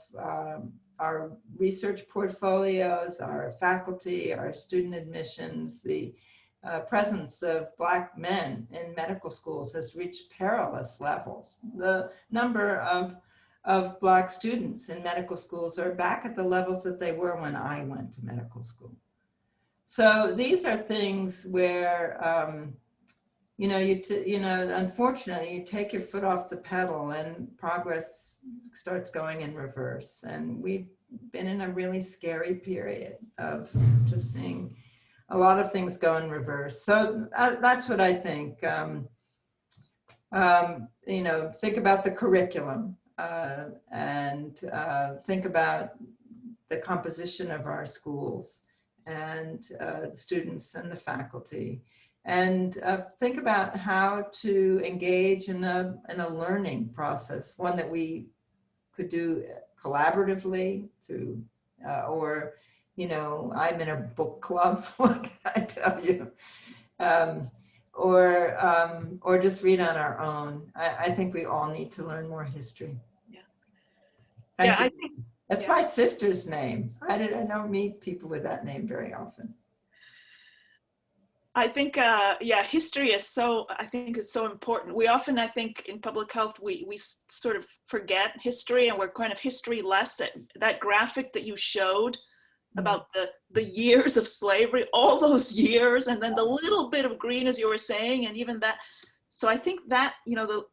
our research portfolios, our faculty, our student admissions. The presence of Black men in medical schools has reached perilous levels. The number of Black students in medical schools are back at the levels that they were when I went to medical school. So these are things where, you know, unfortunately, you take your foot off the pedal and progress starts going in reverse. And we've been in a really scary period of just seeing a lot of things go in reverse. So that's what I think. You know, think about the curriculum and think about the composition of our schools and the students and the faculty. And think about how to engage in a learning process, one that we could do collaboratively to, or, you know, I'm in a book club, what can I tell you? Or just read on our own. I think we all need to learn more history. Yeah. I think that's my sister's name. I don't meet people with that name very often. I think, history is I think is so important. We often, I think, in public health, we sort of forget history and we're kind of history-less. That graphic that you showed about the years of slavery, all those years, and then the little bit of green, as you were saying, and even that. So I think that, you know,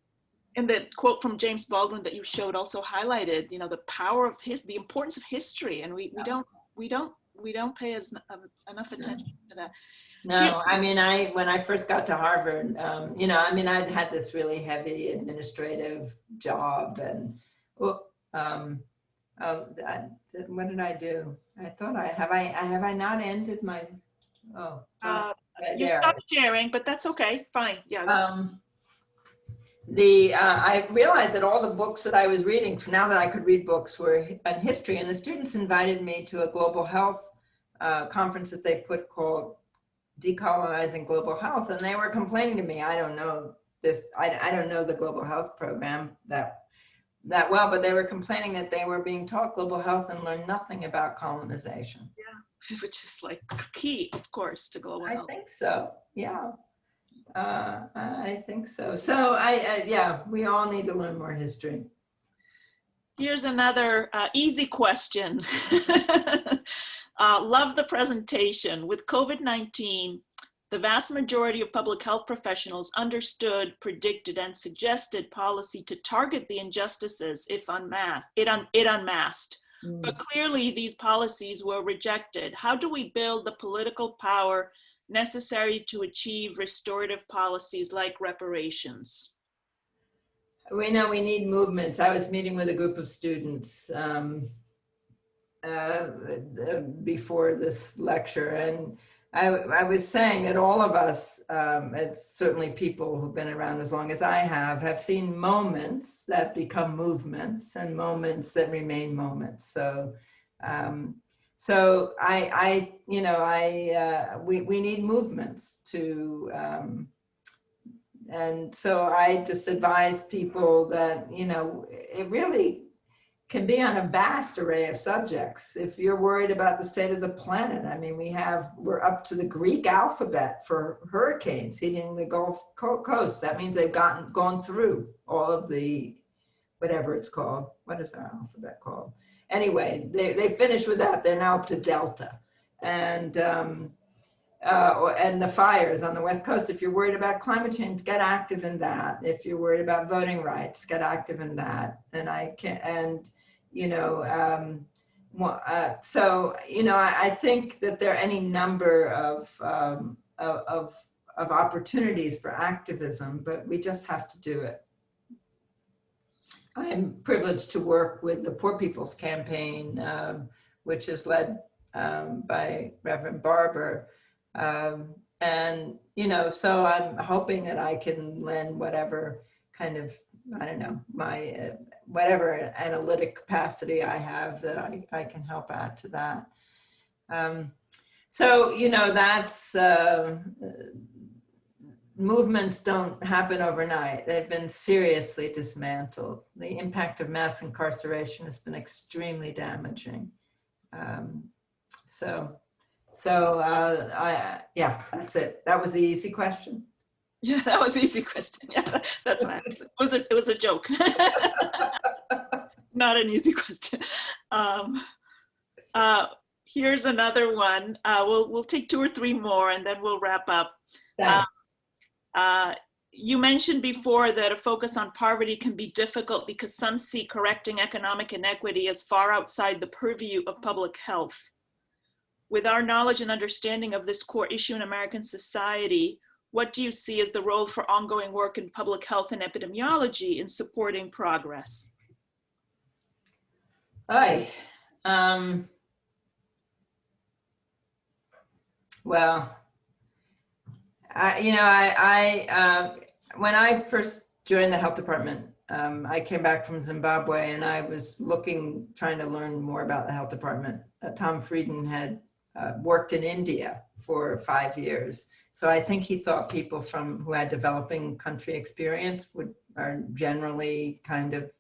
and the quote from James Baldwin that you showed also highlighted, you know, the power of the importance of history, and we don't pay enough attention to that. No, I mean, when I first got to Harvard, you know, I mean, I'd had this really heavy administrative job, and what did I do? I thought have I not ended my, You there. stopped sharing, but that's okay. Fine. Yeah. That's I realized that all the books that I was reading, now that I could read books, were on history, and the students invited me to a global health conference that they put called Decolonizing Global Health, and they were complaining to me, I don't know this, I don't know the global health program that well, but they were complaining that they were being taught global health and learned nothing about colonization. Yeah, which is like key, of course, to global health. I think so, yeah. I think so. So yeah, we all need to learn more history. Here's another easy question. Love the presentation. With COVID-19, the vast majority of public health professionals understood, predicted, and suggested policy to target the injustices if it unmasked. But clearly these policies were rejected. How do we build the political power necessary to achieve restorative policies like reparations? We know we need movements. I was meeting with a group of students before this lecture, and I was saying that all of us, it's certainly people who've been around as long as I have seen moments that become movements and moments that remain moments. So, we need movements to, and so I just advise people that, you know, it really can be on a vast array of subjects. If you're worried about the state of the planet, I mean, we're up to the Greek alphabet for hurricanes hitting the Gulf Coast. That means they've gone through all of the, whatever it's called. What is our alphabet called? Anyway, they finished with that. They're now up to Delta. And the fires on the West Coast. If you're worried about climate change, get active in that. If you're worried about voting rights, get active in that. And so, you know, I think that there are any number of opportunities for activism, but we just have to do it. I'm privileged to work with the Poor People's Campaign, which is led by Reverend Barber. And, you know, so I'm hoping that I can lend whatever kind of, I don't know, my, whatever analytic capacity I have, that I can help add to that. So, you know, that's, movements don't happen overnight. They've been seriously dismantled. The impact of mass incarceration has been extremely damaging. Yeah, that's it. That was the easy question. Yeah, that was the easy question. Yeah, that's why it was a joke. Not an easy question. Here's another one. We'll take 2 or 3 more and then we'll wrap up. You mentioned before that a focus on poverty can be difficult because some see correcting economic inequity as far outside the purview of public health. With our knowledge and understanding of this core issue in American society, what do you see as the role for ongoing work in public health and epidemiology in supporting progress? Well, when I first joined the health department, I came back from Zimbabwe and I was trying to learn more about the health department. Tom Frieden had worked in India for 5 years. So I think he thought people who had developing country experience are generally kind of,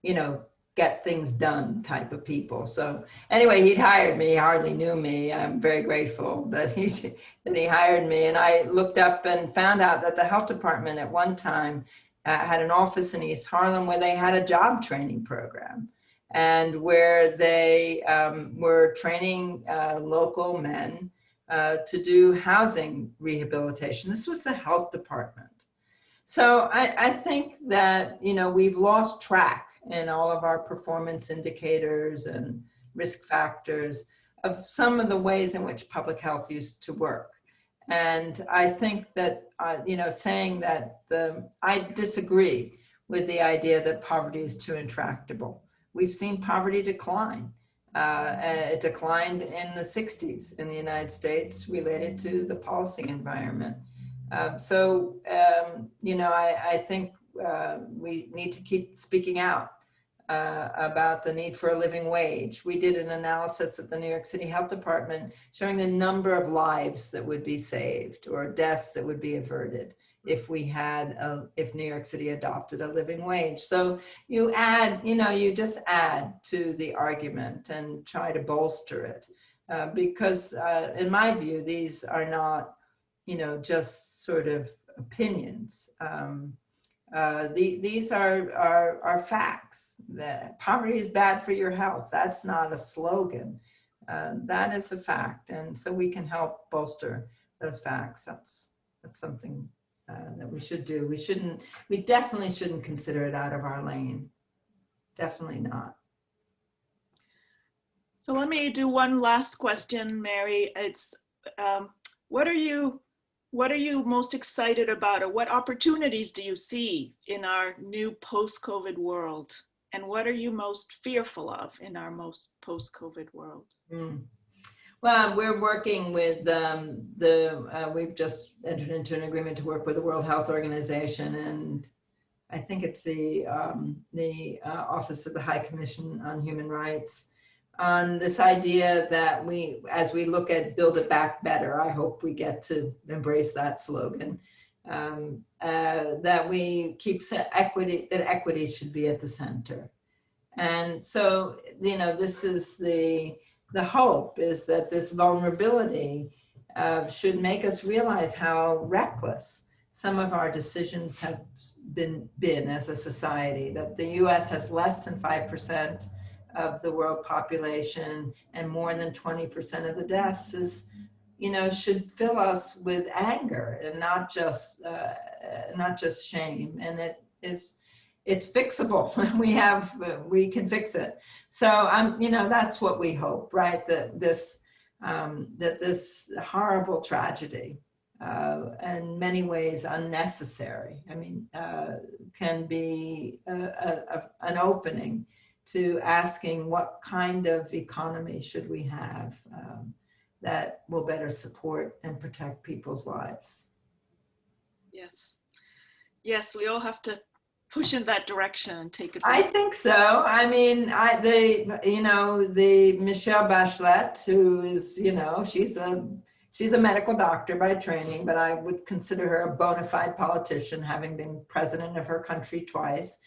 you know, get things done type of people. So anyway, he'd hired me. He hardly knew me. I'm very grateful that he hired me. And I looked up and found out that the health department at one time had an office in East Harlem where they had a job training program, and where they were training local men to do housing rehabilitation. This was the health department. So I think that, you know, we've lost track in all of our performance indicators and risk factors of some of the ways in which public health used to work. And I think that, saying that I disagree with the idea that poverty is too intractable. We've seen poverty decline. It declined in the 60s in the United States related to the policy environment. I think we need to keep speaking out about the need for a living wage. We did an analysis at the New York City Health Department showing the number of lives that would be saved or deaths that would be averted if if New York City adopted a living wage. So you just add to the argument and try to bolster it because in my view, these are not, just sort of opinions. These are facts. That poverty is bad for your health. That's not a slogan. That is a fact, and so we can help bolster those facts. That's something that we should do. We definitely shouldn't consider it out of our lane. Definitely not. So let me do one last question, Mary. It's what are you most excited about, or what opportunities do you see in our new post-COVID world? And what are you most fearful of in our most post-COVID world? Well, we're working with we've just entered into an agreement to work with the World Health Organization, and I think it's the Office of the High Commission on Human Rights, on this idea that as we look at Build It Back Better, I hope we get to embrace that slogan, that we keep equity, that equity should be at the center. And so, this is the hope is that this vulnerability should make us realize how reckless some of our decisions have been as a society, that the US has less than 5% of the world population and more than 20% of the deaths should fill us with anger and not just shame. And it's fixable. We can fix it. So that's what we hope, right? That this horrible tragedy, in many ways unnecessary, can be an opening to asking what kind of economy should we have that will better support and protect people's lives. Yes, we all have to push in that direction and take it. I think so. The Michelle Bachelet, who is, she's a medical doctor by training, but I would consider her a bona fide politician, having been president of her country twice.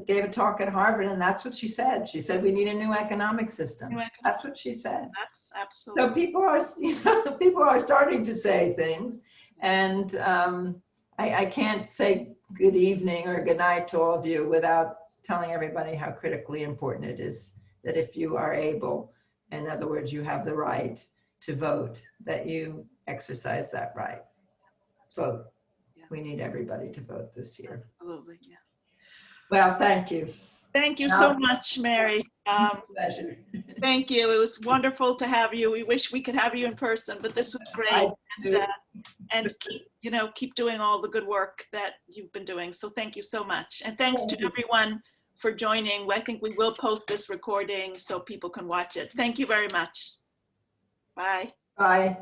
Gave a talk at Harvard, and that's what she said. She said we need a new economic system. That's what she said. That's absolutely. So people are starting to say things, and I can't say good evening or good night to all of you without telling everybody how critically important it is that if you are able, in other words, you have the right to vote, that you exercise that right. Vote. Yeah. We need everybody to vote this year. Absolutely, yeah. Well, thank you. Thank you so much, Mary. Pleasure. Thank you. It was wonderful to have you. We wish we could have you in person, but this was great. And keep doing all the good work that you've been doing. So thank you so much. And thanks to everyone for joining. I think we will post this recording so people can watch it. Thank you very much. Bye. Bye.